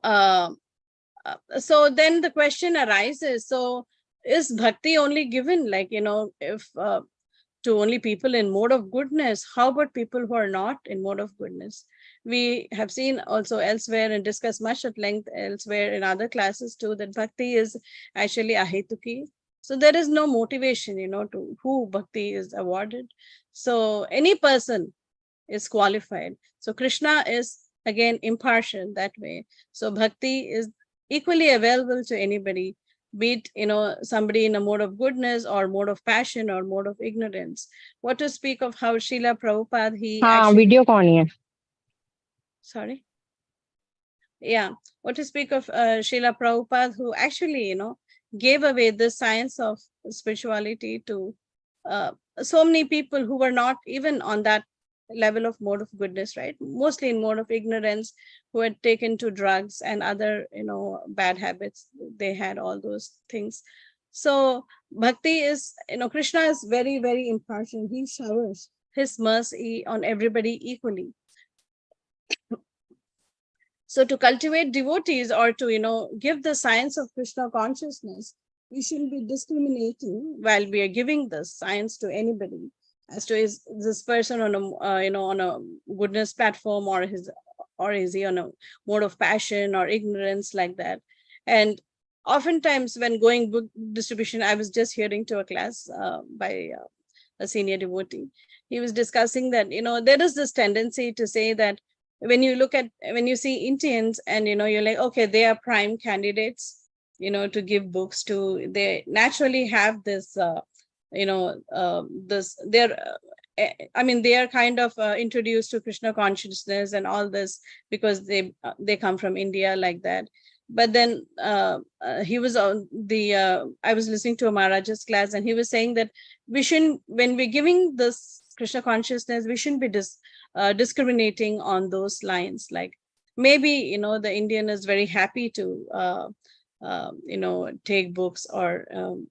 so then the question arises, so is bhakti only given, like, if to only people in mode of goodness? How about people who are not in mode of goodness? We have seen also elsewhere and discussed much at length elsewhere in other classes too, that bhakti is actually ahetuki. So there is no motivation, to who bhakti is awarded. So any person is qualified. So Krishna is again impartial that way. So bhakti is equally available to anybody, be it somebody in a mode of goodness or mode of passion or mode of ignorance. What to speak of how Srila Prabhupada, he actually video कौन है? sorry yeah what to speak of Srila Prabhupada, who actually gave away the science of spirituality to so many people who were not even on that level of mode of goodness, right? Mostly in mode of ignorance, who had taken to drugs and other bad habits. They had all those things. So bhakti is, Krishna is very, very impartial. He showers his mercy on everybody equally. So to cultivate devotees, or to give the science of Krishna consciousness, we shouldn't be discriminating while we are giving this science to anybody, as to is this person on a on a goodness platform, or is he on a mode of passion or ignorance like that. And oftentimes when going book distribution, I was just hearing to a class by a senior devotee. He was discussing that there is this tendency to say that when you see Indians and you're like, okay, they are prime candidates to give books to. They naturally have this this they're they are kind of introduced to Krishna consciousness and all this because they come from India like that. But then he was on the I was listening to a Maharaja's class, and he was saying that we shouldn't, when we're giving this Krishna consciousness, we shouldn't be discriminating on those lines. Like maybe the Indian is very happy to take books or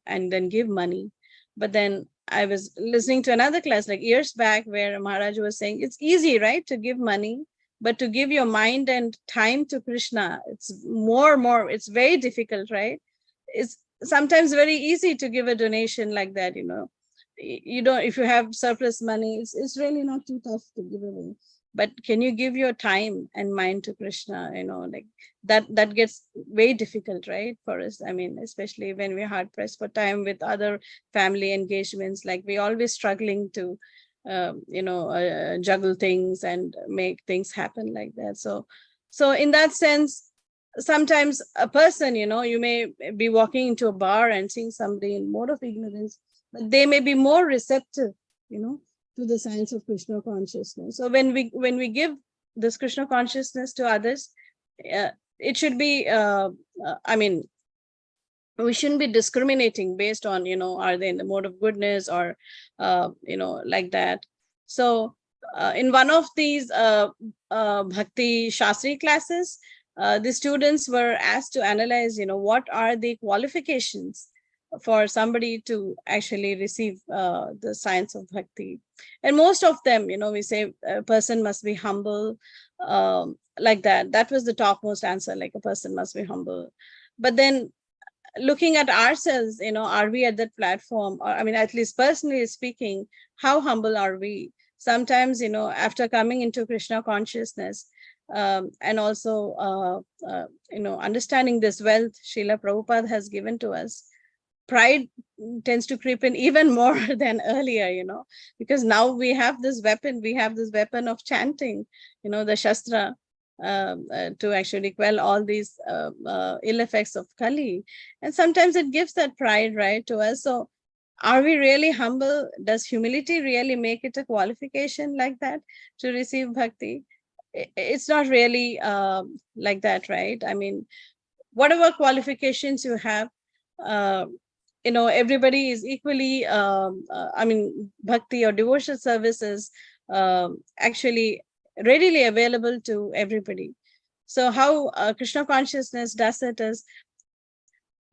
and then give money. But then I was listening to another class like years back where Maharaj was saying it's easy, right, to give money, but to give your mind and time to Krishna, it's it's very difficult, right? It's sometimes very easy to give a donation like that, you don't, if you have surplus money, it's really not too tough to give away. But can you give your time and mind to Krishna? Like that gets very difficult, right, for us. Especially when we're hard pressed for time with other family engagements, like we're always struggling to juggle things and make things happen like that. So in that sense, sometimes a person, you may be walking into a bar and seeing somebody in mode of ignorance, but they may be more receptive, to the science of Krishna consciousness. So when we give this Krishna consciousness to others, it should be, we shouldn't be discriminating based on, are they in the mode of goodness or, like that. So in one of these Bhakti Shastri classes, the students were asked to analyze, what are the qualifications for somebody to actually receive the science of bhakti. And most of them, we say a person must be humble, like that. That was the topmost answer, like a person must be humble. But then looking at ourselves, are we at that platform? Or, I mean, at least personally speaking, how humble are we? Sometimes, after coming into Krishna consciousness, and also, understanding this wealth Srila Prabhupada has given to us, pride tends to creep in even more than earlier, because now we have this weapon of chanting, the Shastra, to actually quell all these ill effects of Kali. And sometimes it gives that pride, right, to us. So are we really humble? Does humility really make it a qualification like that to receive bhakti? It's not really like that, right? I mean, whatever qualifications you have, everybody is equally, bhakti or devotional services actually readily available to everybody. So how Krishna consciousness does it is,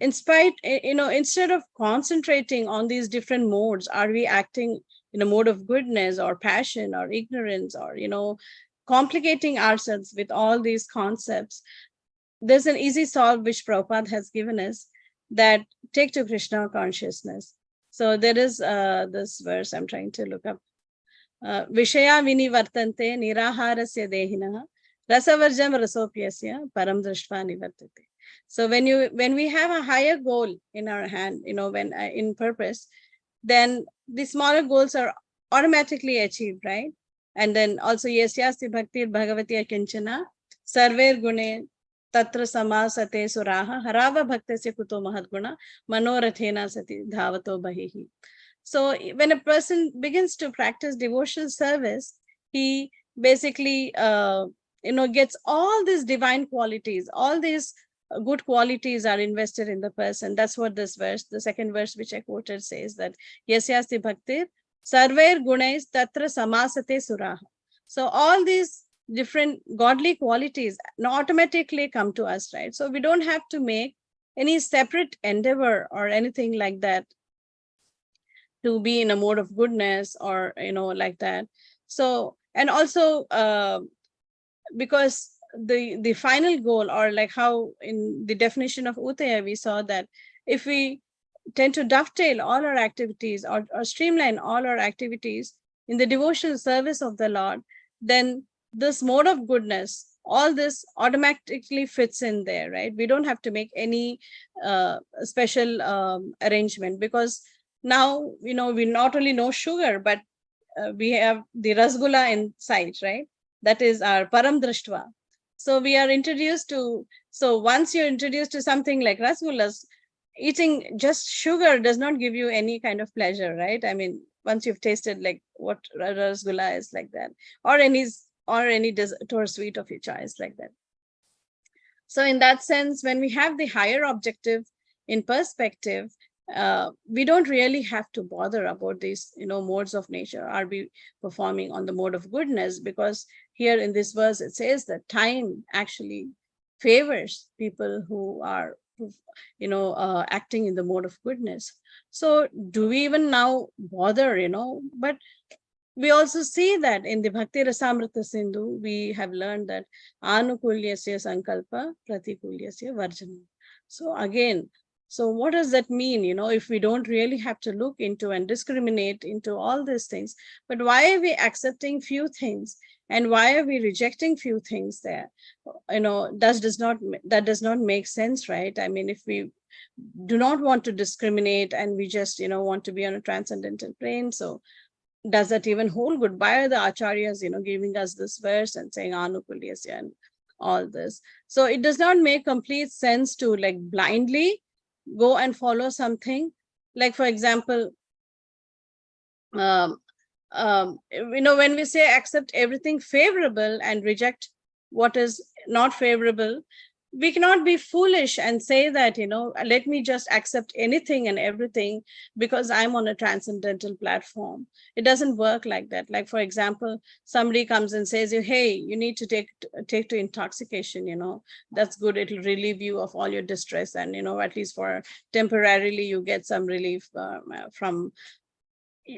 instead of concentrating on these different modes, are we acting in a mode of goodness or passion or ignorance, or, complicating ourselves with all these concepts, there's an easy solve which Prabhupada has given us, that take to Krishna consciousness. So there is this verse I'm trying to look up. Vishaya vinivartante niraharasya dehinah rasavarjam rasopyasya param drishtva nivartate. So when we have a higher goal in our hand, when in purpose, then the smaller goals are automatically achieved, right? And then also yasyasti bhakti bhagavati akinchana sarver gune tatra samasate suraha harava bhaktasya kuto mahadguna manorathena sati dhavato bahihi. So when a person begins to practice devotional service, he basically gets all these divine qualities, all these good qualities are invested in the person. That's what this verse, the second verse which I quoted, says, that yasyasti bhaktir sarver gunais tatra samasate suraha. So all these different godly qualities automatically come to us, right? So we don't have to make any separate endeavor or anything like that to be in a mode of goodness, or like that. So, and also because the final goal, or like how in the definition of Utaya we saw that if we tend to dovetail all our activities, or streamline all our activities in the devotional service of the Lord, then this mode of goodness, all this automatically fits in there, right? We don't have to make any special arrangement, because now, we not only know sugar, but we have the rasgulla in sight, right? That is our param drishtva. So we are introduced to, so once you're introduced to something like rasgullas, eating just sugar does not give you any kind of pleasure, right? I mean, once you've tasted like what rasgulla is, like that, or any dessert or sweet of your choice, like that. So in that sense, when we have the higher objective in perspective, we don't really have to bother about these, modes of nature. Are we performing on the mode of goodness? Because here in this verse, it says that time actually favors people who are, acting in the mode of goodness. So do we even now bother, but we also see that in the Bhakti Rasamrita Sindhu, we have learned that Anukulyasya Sankalpa Pratikulyasya Varjanam. So again, so what does that mean? If we don't really have to look into and discriminate into all these things, but why are we accepting few things and why are we rejecting few things there? That does not make sense, right? I mean, if we do not want to discriminate and we just, want to be on a transcendental plane, so does that even hold good? Why are the acharyas, giving us this verse and saying Anukulyasya and all this? So it does not make complete sense to like blindly go and follow something. Like, for example, when we say accept everything favorable and reject what is not favorable, we cannot be foolish and say that, let me just accept anything and everything because I'm on a transcendental platform. It doesn't work like that. Like, for example, somebody comes and says, hey, you need to take to intoxication, that's good. It'll relieve you of all your distress. And, at least for temporarily, you get some relief from.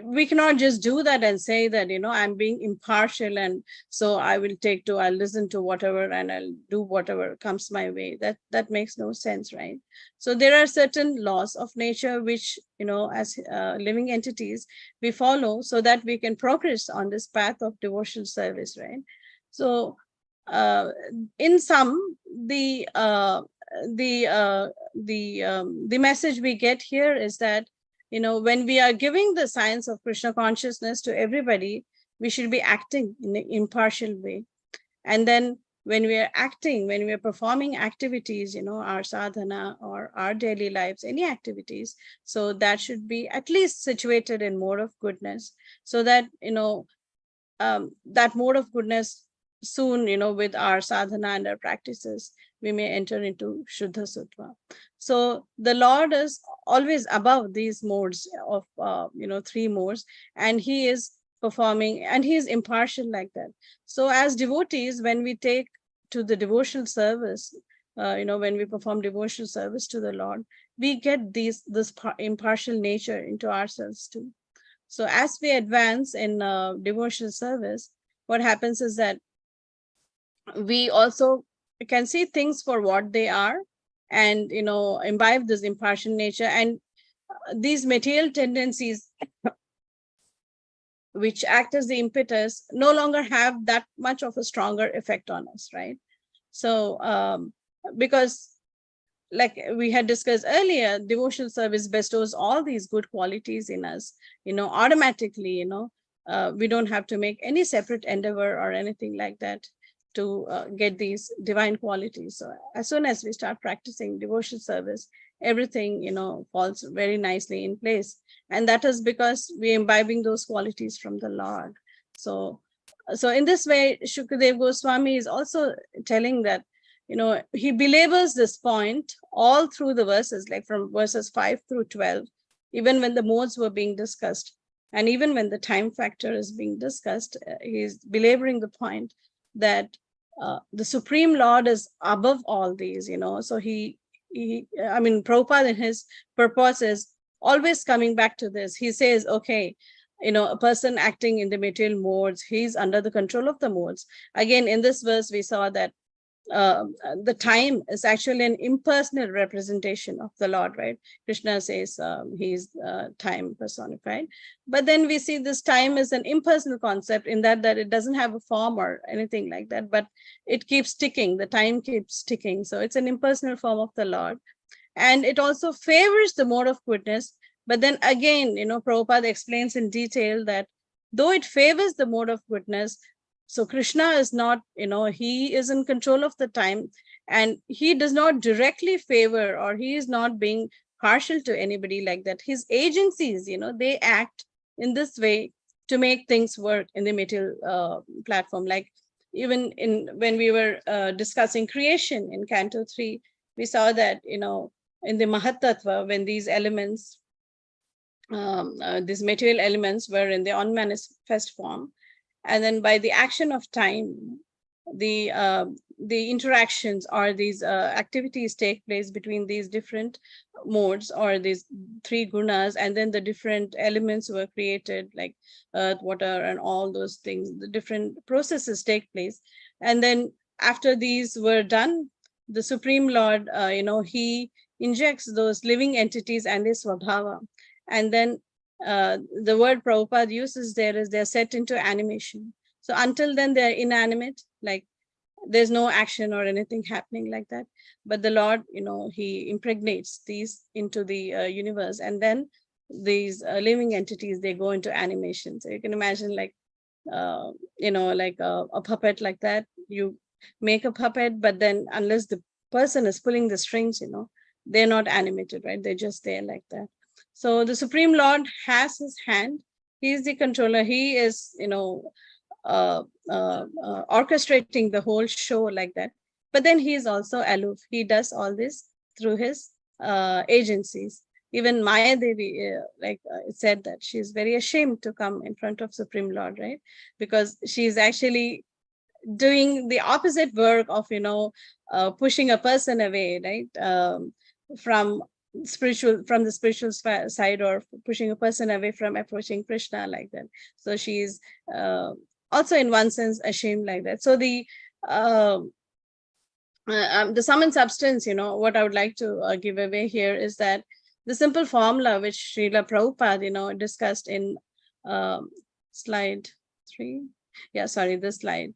We cannot just do that and say that, I'm being impartial, and so I'll listen to whatever and I'll do whatever comes my way. That makes no sense, right? So there are certain laws of nature which, as living entities, we follow so that we can progress on this path of devotional service, right? So in sum, the message we get here is that, when we are giving the science of Krishna consciousness to everybody, we should be acting in an impartial way. And then when we are performing activities, our sadhana or our daily lives, any activities, so that should be at least situated in mode of goodness, so that, that mode of goodness soon, with our sadhana and our practices, we may enter into Shuddha Sattva. So the Lord is always above these modes of, three modes, and he is performing, and he is impartial like that. So as devotees, when we take to the devotional service, when we perform devotional service to the Lord, we get this impartial nature into ourselves too. So as we advance in devotional service, what happens is that we also can see things for what they are, and imbibe this impartial nature, and these material tendencies which act as the impetus no longer have that much of a stronger effect on us, right? So because, like we had discussed earlier, devotional service bestows all these good qualities in us, automatically. We don't have to make any separate endeavor or anything like that to get these divine qualities. So as soon as we start practicing devotional service, everything, falls very nicely in place. And that is because we're imbibing those qualities from the Lord. So in this way, Shukadev Goswami is also telling that, he belabors this point all through the verses, like from verses 5 through 12, even when the modes were being discussed, and even when the time factor is being discussed, he's belaboring the point that the Supreme Lord is above all these, so Prabhupada in his purpose is always coming back to this. He says, okay, a person acting in the material modes, he's under the control of the modes. Again, in this verse, we saw that the time is actually an impersonal representation of the Lord, right? Krishna says he's time personified. But then we see this time is an impersonal concept in that it doesn't have a form or anything like that, but it keeps ticking. The time keeps ticking. So it's an impersonal form of the Lord. And it also favors the mode of goodness. But then again, Prabhupada explains in detail that though it favors the mode of goodness, so Krishna is not, he is in control of the time, and he does not directly favor, or he is not being partial to anybody like that. His agencies, they act in this way to make things work in the material platform. Like even when we were discussing creation in Canto 3, we saw that, in the Mahatattva, when these elements, these material elements were in the unmanifest form, and then by the action of time, the interactions or these activities take place between these different modes or these three gunas, and then the different elements were created, like earth, water, and all those things. The different processes take place, and then after these were done, the Supreme Lord, he injects those living entities and his svabhava, and then the word Prabhupada uses there is they're set into animation. So until then they're inanimate, like there's no action or anything happening like that. But the Lord, he impregnates these into the universe, and then these living entities, they go into animation. So you can imagine like, like a puppet like that. You make a puppet, but then unless the person is pulling the strings, they're not animated, right? They're just there like that. So the Supreme Lord has his hand. He is the controller. He is, orchestrating the whole show like that. But then he is also aloof. He does all this through his agencies. Even Maya Devi, it said that she is very ashamed to come in front of Supreme Lord, right? Because she is actually doing the opposite work of, pushing a person away, right? From the spiritual side, or pushing a person away from approaching Krishna like that. So she is also in one sense ashamed like that. So the sum and substance, what I would like to give away here is that the simple formula which Srila Prabhupada, discussed in slide 3. Yeah, sorry, this slide.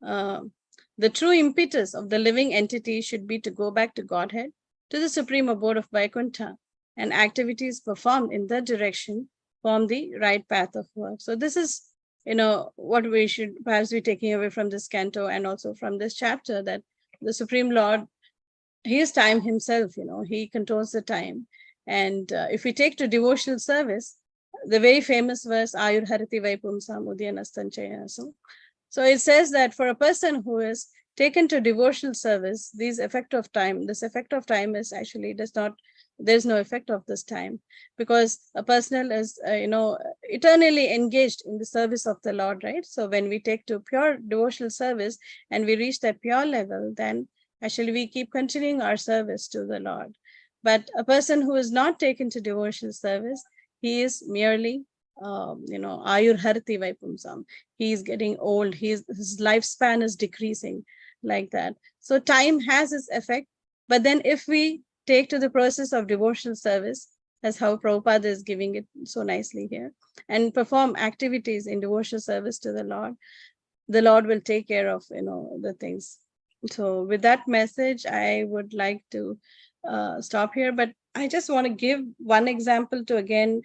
The true impetus of the living entity should be to go back to Godhead, to the supreme abode of Vaikuntha, and activities performed in that direction form the right path of work. So this is, what we should perhaps be taking away from this canto and also from this chapter, that the Supreme Lord, he is time himself, he controls the time. And if we take to devotional service, the very famous verse, Ayur Harati Vaipumsam Udyanastan. So it says that for a person who is taken to devotional service, this effect of time is actually there's no effect of this time, because a person is, eternally engaged in the service of the Lord, right? So when we take to pure devotional service and we reach that pure level, then actually we keep continuing our service to the Lord. But a person who is not taken to devotional service, he is merely, Ayur Harati Vaipumsam. He is getting old. His lifespan is decreasing like that. So time has its effect. But then if we take to the process of devotional service, as how Prabhupada is giving it so nicely here, and perform activities in devotional service to the Lord will take care of, the things. So with that message, I would like to stop here. But I just want to give one example to again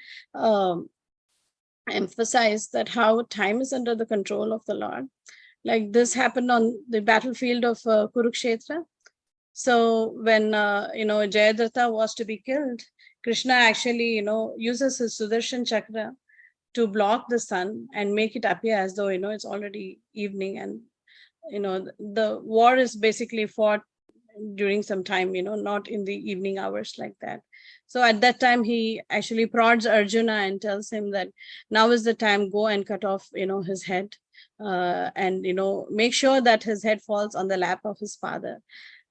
emphasize that how time is under the control of the Lord. Like this happened on the battlefield of Kurukshetra. So when, Jayadratha was to be killed, Krishna actually, uses his Sudarshan Chakra to block the sun and make it appear as though, it's already evening. And, the war is basically fought during some time, not in the evening hours like that. So at that time, he actually prods Arjuna and tells him that now is the time, go and cut off, his head, and, make sure that his head falls on the lap of his father.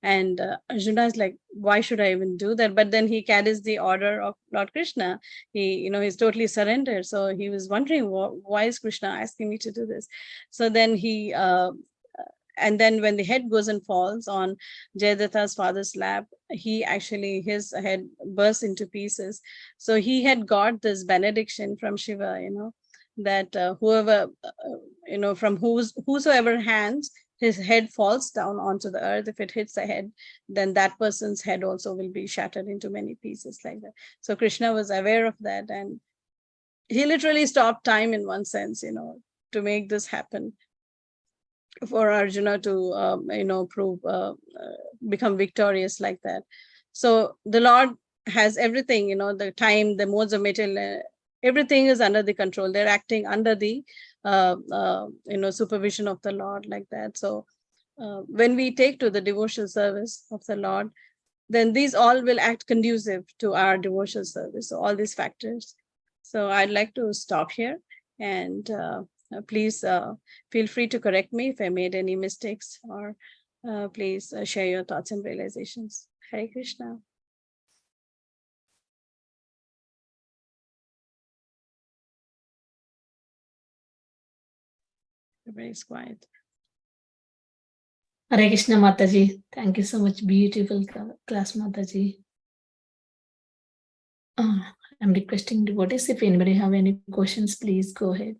And Arjuna is like, why should I even do that? But then he carries the order of Lord Krishna. He's totally surrendered. So he was wondering, why is Krishna asking me to do this? So then and then when the head goes and falls on Jayadratha's father's lap, his head bursts into pieces. So he had got this benediction from Shiva, that whoever, from whosoever hands his head falls down onto the earth, if it hits the head, then that person's head also will be shattered into many pieces like that. So Krishna was aware of that, and he literally stopped time in one sense, to make this happen, for Arjuna to, become victorious like that. So the Lord has everything, the time, the modes of material, everything is under the control. They're acting under the, supervision of the Lord like that. So when we take to the devotional service of the Lord, then these all will act conducive to our devotional service. So all these factors. So I'd like to stop here, and please feel free to correct me if I made any mistakes, or please share your thoughts and realizations. Hare Krishna. Everybody's quiet. Hare Krishna Mataji. Thank you so much. Beautiful class, Mataji. I'm requesting devotees, if anybody have any questions, please go ahead.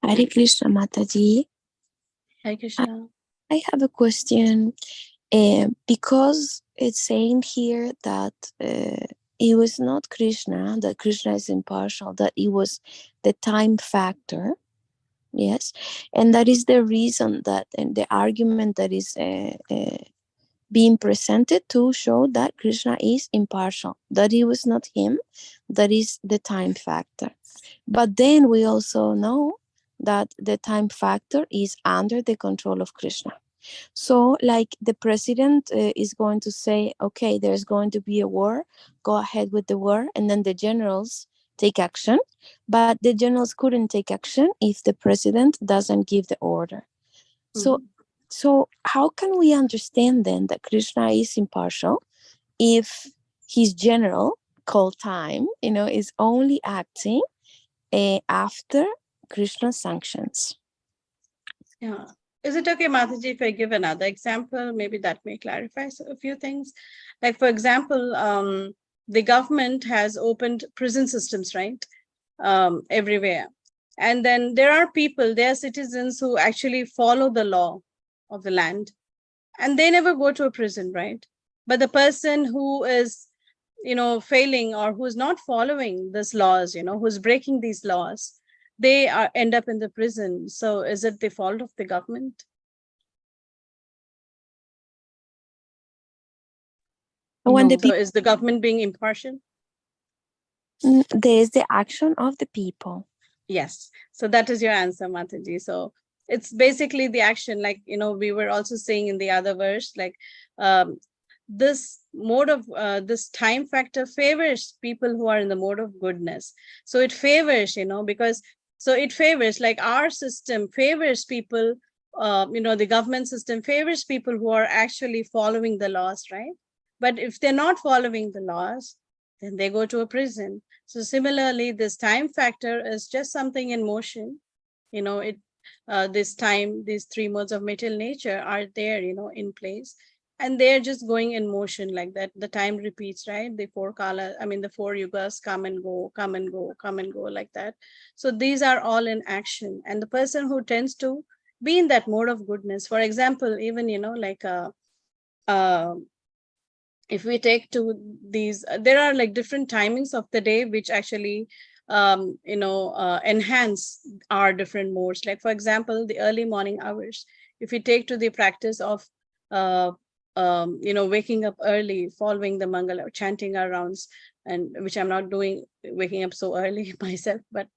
Hare Krishna Mataji. Hare Krishna. I have a question. Because it's saying here that it was not Krishna, that Krishna is impartial, that it was the time factor. Yes. And that is the reason that, and the argument that is being presented to show that Krishna is impartial, that it was not him, that is the time factor. But then we also know that the time factor is under the control of Krishna. So like the president is going to say, okay, there's going to be a war, go ahead with the war, and then the generals take action. But the generals couldn't take action if the president doesn't give the order. So how can we understand then that Krishna is impartial if his general called time, is only acting after Krishna's sanctions? Yeah. Is it okay, Mataji, if I give another example? Maybe that may clarify a few things. Like, for example, the government has opened prison systems, right? Everywhere. And then there are citizens who actually follow the law of the land, and they never go to a prison, right? But the person who is, failing or who's not following these laws, who's breaking these laws, they end up in the prison. So is it the fault of the government? So is the government being impartial? There's the action of the people. Yes. So that is your answer, Mataji. So it's basically the action, like, we were also saying in the other verse, like this mode of this time factor favors people who are in the mode of goodness. So it favors, because it favors, like our system favors people, the government system favors people who are actually following the laws, right? But if they're not following the laws, then they go to a prison. So similarly, this time factor is just something in motion. This time, these three modes of material nature are there, in place. And they're just going in motion like that. The time repeats, right? The four yugas come and go, come and go, come and go, like that. So these are all in action. And the person who tends to be in that mode of goodness, for example, even, if we take to these, there are like different timings of the day which actually enhance our different modes. Like, for example, the early morning hours, if we take to the practice of waking up early, following the Mangala, chanting our rounds, and which I'm not doing, waking up so early myself, but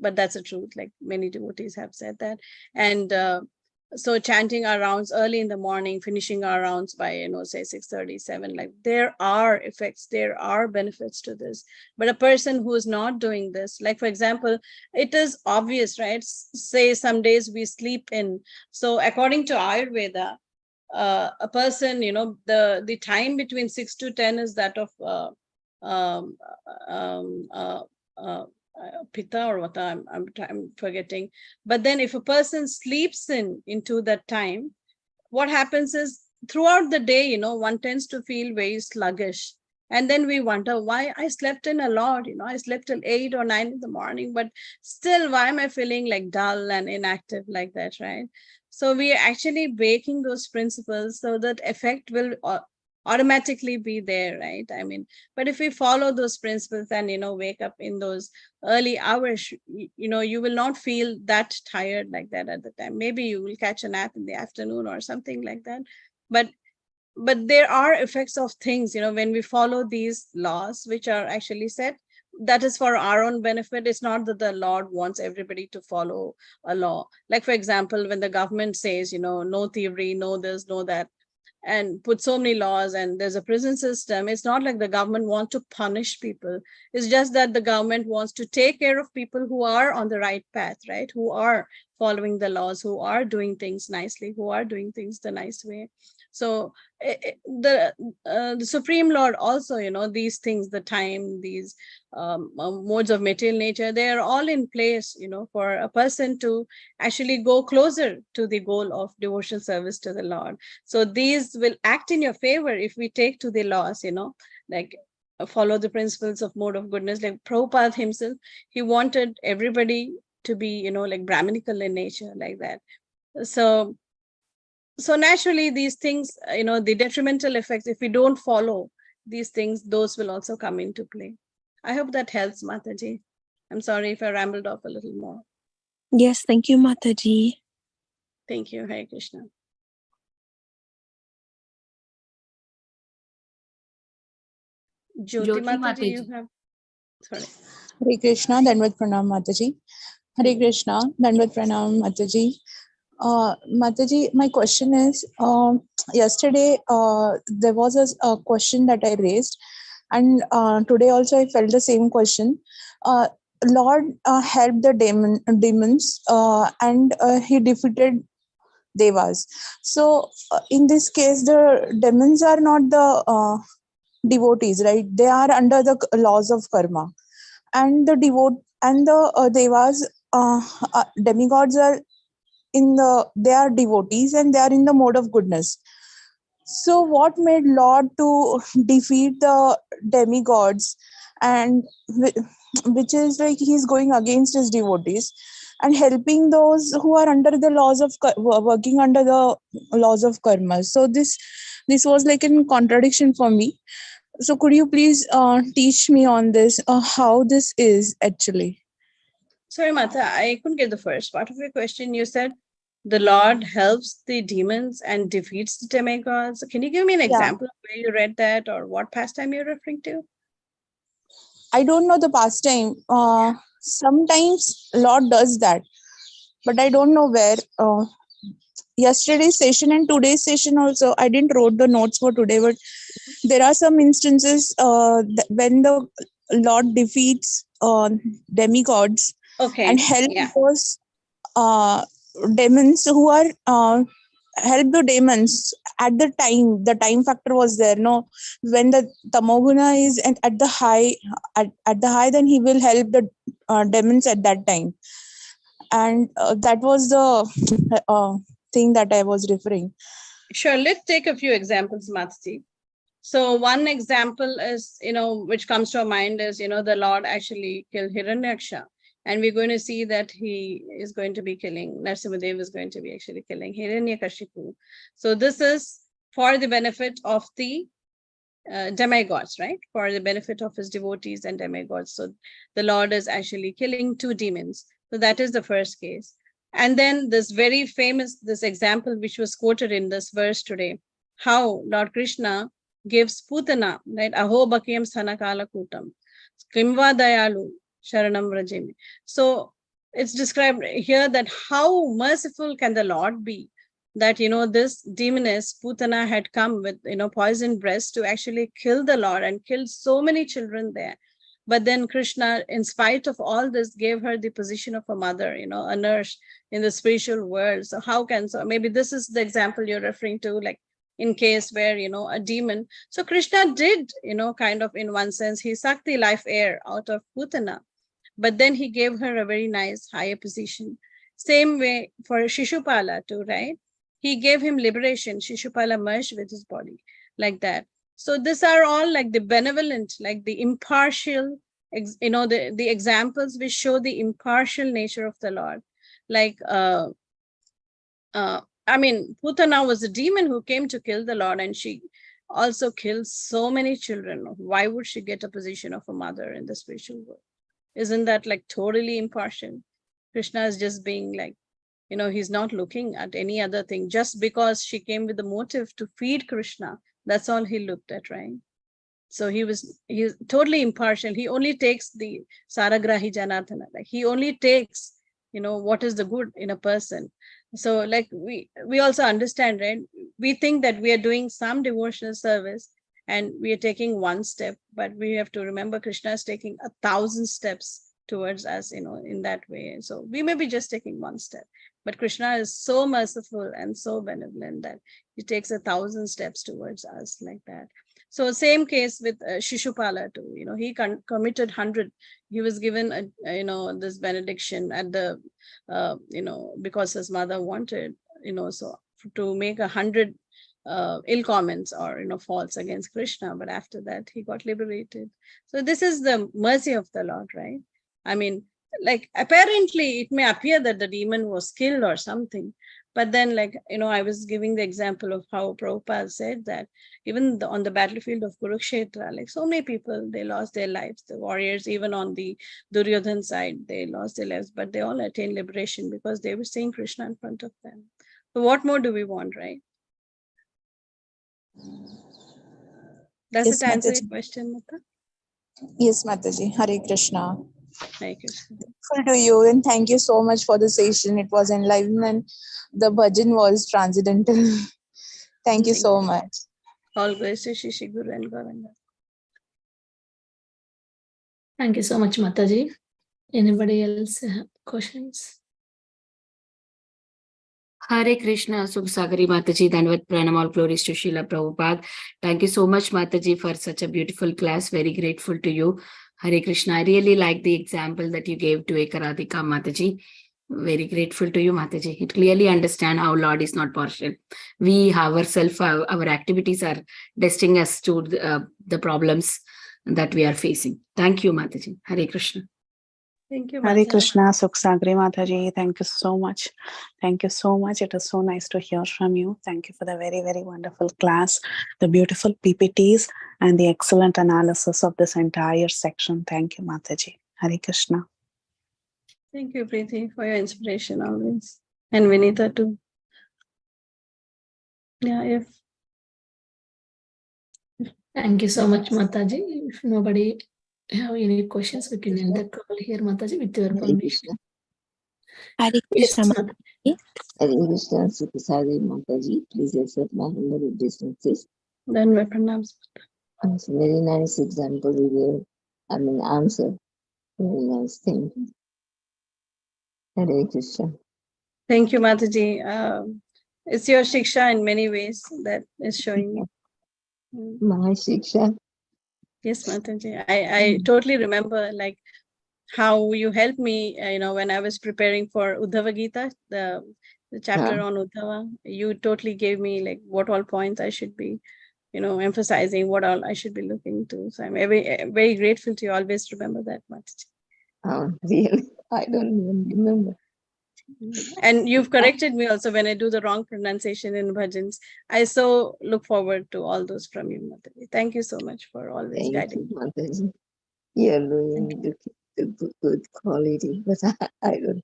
that's the truth. Like, many devotees have said that. And so chanting our rounds early in the morning, finishing our rounds by, say 6:37, like there are effects, there are benefits to this. But a person who is not doing this, like, for example, it is obvious, right? Say some days we sleep in. So according to Ayurveda, a person, the time between 6 to 10 is that of Pitta or Vata, I'm forgetting. But then if a person sleeps into that time, what happens is throughout the day, one tends to feel very sluggish. And then we wonder why I slept in a lot, I slept till 8 or 9 in the morning, but still, why am I feeling like dull and inactive like that, right? So we are actually breaking those principles so that effect will automatically be there, right? But if we follow those principles and, wake up in those early hours, you will not feel that tired like that at the time. Maybe you will catch a nap in the afternoon or something like that. But there are effects of things, when we follow these laws, which are actually set, that is for our own benefit. It's not that the Lord wants everybody to follow a law. Like, for example, when the government says, no thievery, no this, no that, and put so many laws, and there's a prison system, it's not like the government wants to punish people. It's just that the government wants to take care of people who are on the right path, right? Who are following the laws, who are doing things nicely, who are doing things the nice way. So the Supreme Lord also, these things, the time, these modes of material nature, they are all in place, for a person to actually go closer to the goal of devotional service to the Lord. So these will act in your favor if we take to the laws, like follow the principles of mode of goodness. Like Prabhupada himself, he wanted everybody to be, like Brahminical in nature, like that. So naturally, these things, the detrimental effects, if we don't follow these things, those will also come into play. I hope that helps, Mataji. I'm sorry if I rambled off a little more. Yes, thank you, Mataji. Thank you. Hare Krishna. Jyoti Mataji, you have... Sorry. Hare Krishna, Dandavat Pranam Mataji. Hare Krishna, Dandavat Pranam, Mataji. Mataji, my question is, yesterday there was a question that I raised, and today also I felt the same question. Lord helped the demons and he defeated devas. So in this case, the demons are not the devotees, right? They are under the laws of karma, and the devas, demigods are they are devotees and they are in the mode of goodness. So what made Lord to defeat the demigods, and which is like he's going against his devotees and helping those who are under the laws of working under the laws of karma. So this was like in contradiction for me. So could you please teach me on this, how this is actually? Sorry, Mata, I couldn't get the first part of your question. You said the Lord helps the demons and defeats the demigods. Can you give me an example of where you read that or what pastime you're referring to? I don't know the pastime. Sometimes Lord does that, but I don't know where. Yesterday's session and today's session also, I didn't wrote the notes for today, but there are some instances when the Lord defeats demigods and help those demons who are help the demons at the time factor was there. No, when the tamoguna is at the high, then he will help the demons at that time, and that was the thing that I was referring. Sure, let's take a few examples, Matsi. So one example is, which comes to our mind is, the Lord actually killed Hiranyaksha. And we're going to see that he is going to be killing, Narasimhadev is going to be actually killing Hiranyakashipu. So this is for the benefit of the demigods, right? For the benefit of his devotees and demigods. So the Lord is actually killing 2 demons. So that is the first case. And then this very famous, this example which was quoted in this verse today, how Lord Krishna gives Putana, right? Aho Bhakyam Sthanakala Kutam, Krimva Dayalu, Sharanam Rajimi. So it's described here that how merciful can the Lord be, that, this demoness Putana had come with, poisoned breast to actually kill the Lord and killed so many children there. But then Krishna, in spite of all this, gave her the position of a mother, a nurse in the spiritual world. So maybe this is the example you're referring to, like in case where, a demon. So Krishna did, kind of in one sense, he sucked the life air out of Putana, but then he gave her a very nice higher position. Same way for Shishupala too, right? He gave him liberation. Shishupala merged with his body like that. So these are all like the benevolent, like the impartial, the examples which show the impartial nature of the Lord. Like, Putana was a demon who came to kill the Lord, and she also killed so many children. Why would she get a position of a mother in the spiritual world? Isn't that like totally impartial? Krishna is just being like, he's not looking at any other thing. Just because she came with the motive to feed Krishna, that's all he looked at, right? So he's totally impartial. He only takes the Saragrahi Janardhana. Like he only takes, what is the good in a person. So like we also understand, right? We think that we are doing some devotional service and we are taking one step, but we have to remember Krishna is taking 1,000 steps towards us, in that way. So we may be just taking one step, but Krishna is so merciful and so benevolent that he takes 1,000 steps towards us like that. So same case with Shishupala too. He committed 100. He was given this benediction at the because his mother wanted, so to make 100 ill comments or faults against Krishna, but after that he got liberated. So this is the mercy of the Lord, right? I mean, like apparently it may appear that the demon was killed or something, but then like, I was giving the example of how Prabhupada said that even on the battlefield of Kurukshetra, like so many people, they lost their lives. The warriors, even on the Duryodhan side, they lost their lives, but they all attained liberation because they were seeing Krishna in front of them. So what more do we want, right? Does it answer your question, Mata? Yes, Mataji. Hare Krishna. Hare Krishna. Grateful to you, and thank you so much for the session. It was enlightenment. The bhajan was transcendental. Thank you so much. All glories to Shri Shri Guru and Gauranga. Thank you so much, Mataji. Anybody else have questions? Hare Krishna, Sukha Sagari Mataji, Dhanvat Pranam, all glories to Srila Prabhupada. Thank you so much, Mataji, for such a beautiful class. Very grateful to you. Hare Krishna. I really like the example that you gave to Ekaradhika, Mataji. Very grateful to you, Mataji. It clearly understand how Lord is not partial. We ourselves, our activities are destined us to the problems that we are facing. Thank you, Mataji. Hare Krishna. Thank you, Hare Mataji. Krishna, Sukha Sagari Mataji. Thank you so much. Thank you so much. It is so nice to hear from you. Thank you for the very, very wonderful class, the beautiful PPTs, and the excellent analysis of this entire section. Thank you, Mataji. Hare Krishna. Thank you, Preeti, for your inspiration always. And Vinita too. Yeah, Thank you so much, Mataji. If nobody have any questions, we can end the call here, Mataji, with your Hare permission. Krishna. Hare Yes, Krishna, Mataji. Hare Krishna, Sukha Sagari Mataji. Please accept my humble obeisances. then we pranams. It's a very nice example we gave. I mean, answer. Very nice thing. Hare Krishna. Thank you, Mataji. It's your shiksha in many ways that is showing me. My shiksha. Yes, Mataji. I totally remember like how you helped me, when I was preparing for Uddhava Gita, the chapter on Uddhava. You totally gave me like what all points I should be, emphasizing, what all I should be looking to. So I'm very, very grateful to you. Always remember that, Mataji. Oh, really? I don't even remember. And you've corrected me also when I do the wrong pronunciation in bhajans. I so look forward to all those from you, Mataji. Thank you so much for always guiding me. Mataji. You're doing the good quality, but I don't.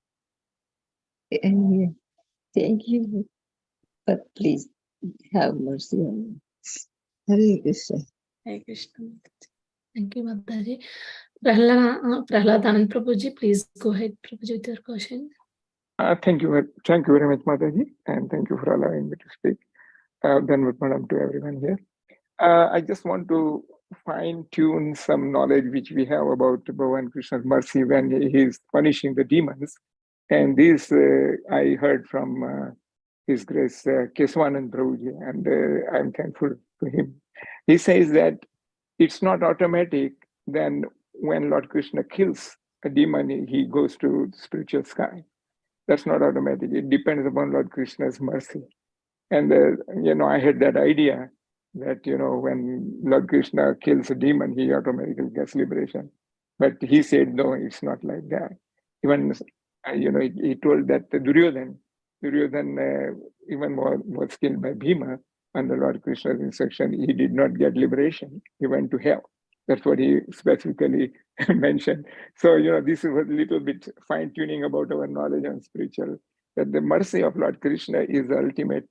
Anyway, thank you. But please have mercy on me. Hare Krishna. Hare Krishna. Thank you, Mataji. Prahlad Anand Prabhuji, please go ahead, Prabhuji, with your question. Thank you very much, Mataji, and thank you for allowing me to speak. Then with madam to everyone here. I just want to fine-tune some knowledge which we have about Bhagavan Krishna's mercy when he is punishing the demons. And this I heard from His Grace Keswanand Prabhuji, and I'm thankful to him. He says that it's not automatic. Then when Lord Krishna kills a demon, he goes to the spiritual sky. That's not automatic. It depends upon Lord Krishna's mercy. And, I had that idea that, when Lord Krishna kills a demon, he automatically gets liberation. But he said, no, it's not like that. Even, he told that Duryodhan even was killed by Bhima under Lord Krishna's instruction. He did not get liberation. He went to hell. That's what he specifically mentioned. So, this was a little bit fine-tuning about our knowledge on spiritual, that the mercy of Lord Krishna is the ultimate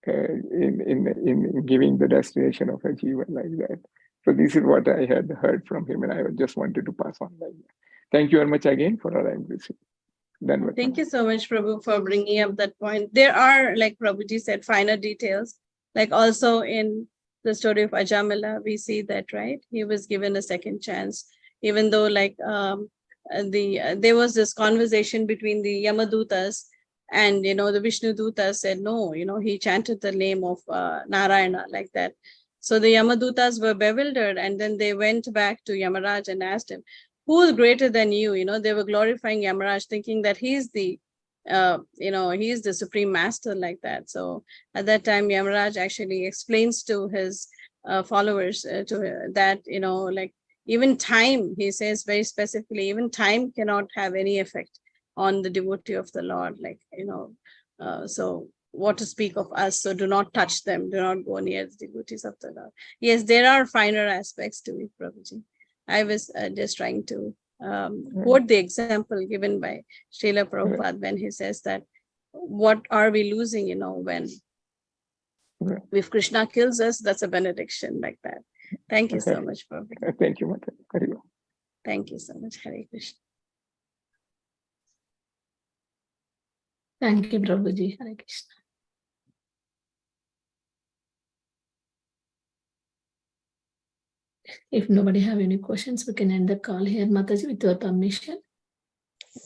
in giving the destination of a jiva like that. So this is what I had heard from him, and I just wanted to pass on like that. Thank you very much again for allowing this. Thank you so much, Prabhu, for bringing up that point. There are, like Prabhuji said, finer details. Like also in the story of Ajamila, we see that, right? He was given a second chance, even though like there was this conversation between the Yamadutas, and the Vishnu Dutas said no. He chanted the name of Narayana like that. So the Yamadutas were bewildered, and then they went back to Yamaraj and asked him, who is greater than you? They were glorifying Yamaraj, thinking that he's the he's the supreme master like that. So at that time, Yamaraj actually explains to his followers that, like even time, he says very specifically, even time cannot have any effect on the devotee of the Lord, like, so what to speak of us? So do not touch them, do not go near the devotees of the Lord. Yes, there are finer aspects to it, Prabhuji. I was just trying to quote the example given by Srila Prabhupada when he says that, what are we losing, when if Krishna kills us, that's a benediction like that. Thank you so much, Prabhupada. Thank you, Mata. Thank you so much. Hare Krishna. Thank you, Prabhuji. Hare Krishna. If nobody have any questions, we can end the call here, Mataji, with your permission.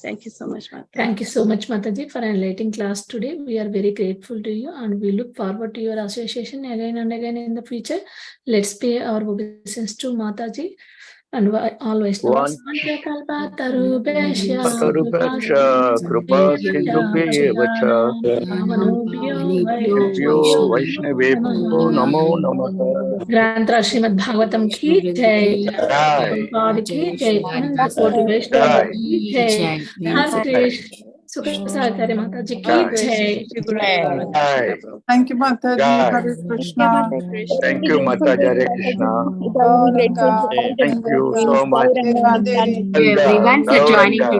Thank you so much, Mataji. Thank you so much, Mataji, for enlightening class today. We are very grateful to you and we look forward to your association again and again in the future. Let's pay our obeisance to Mataji and all Vaishnavas. Grantra Srimad Bhagavatam ki jai, Prabhupada ki jai, Ananta Koti Vaishnava ki jai, Hare Krishna, Sukha Sagari Mataji ki jai. Thank you, Mataji. Hare Krishna. Thank you, Mataji. Hare Krishna. Gauranga. Thank you so much. Radhe Radhe. Everyone for joining today.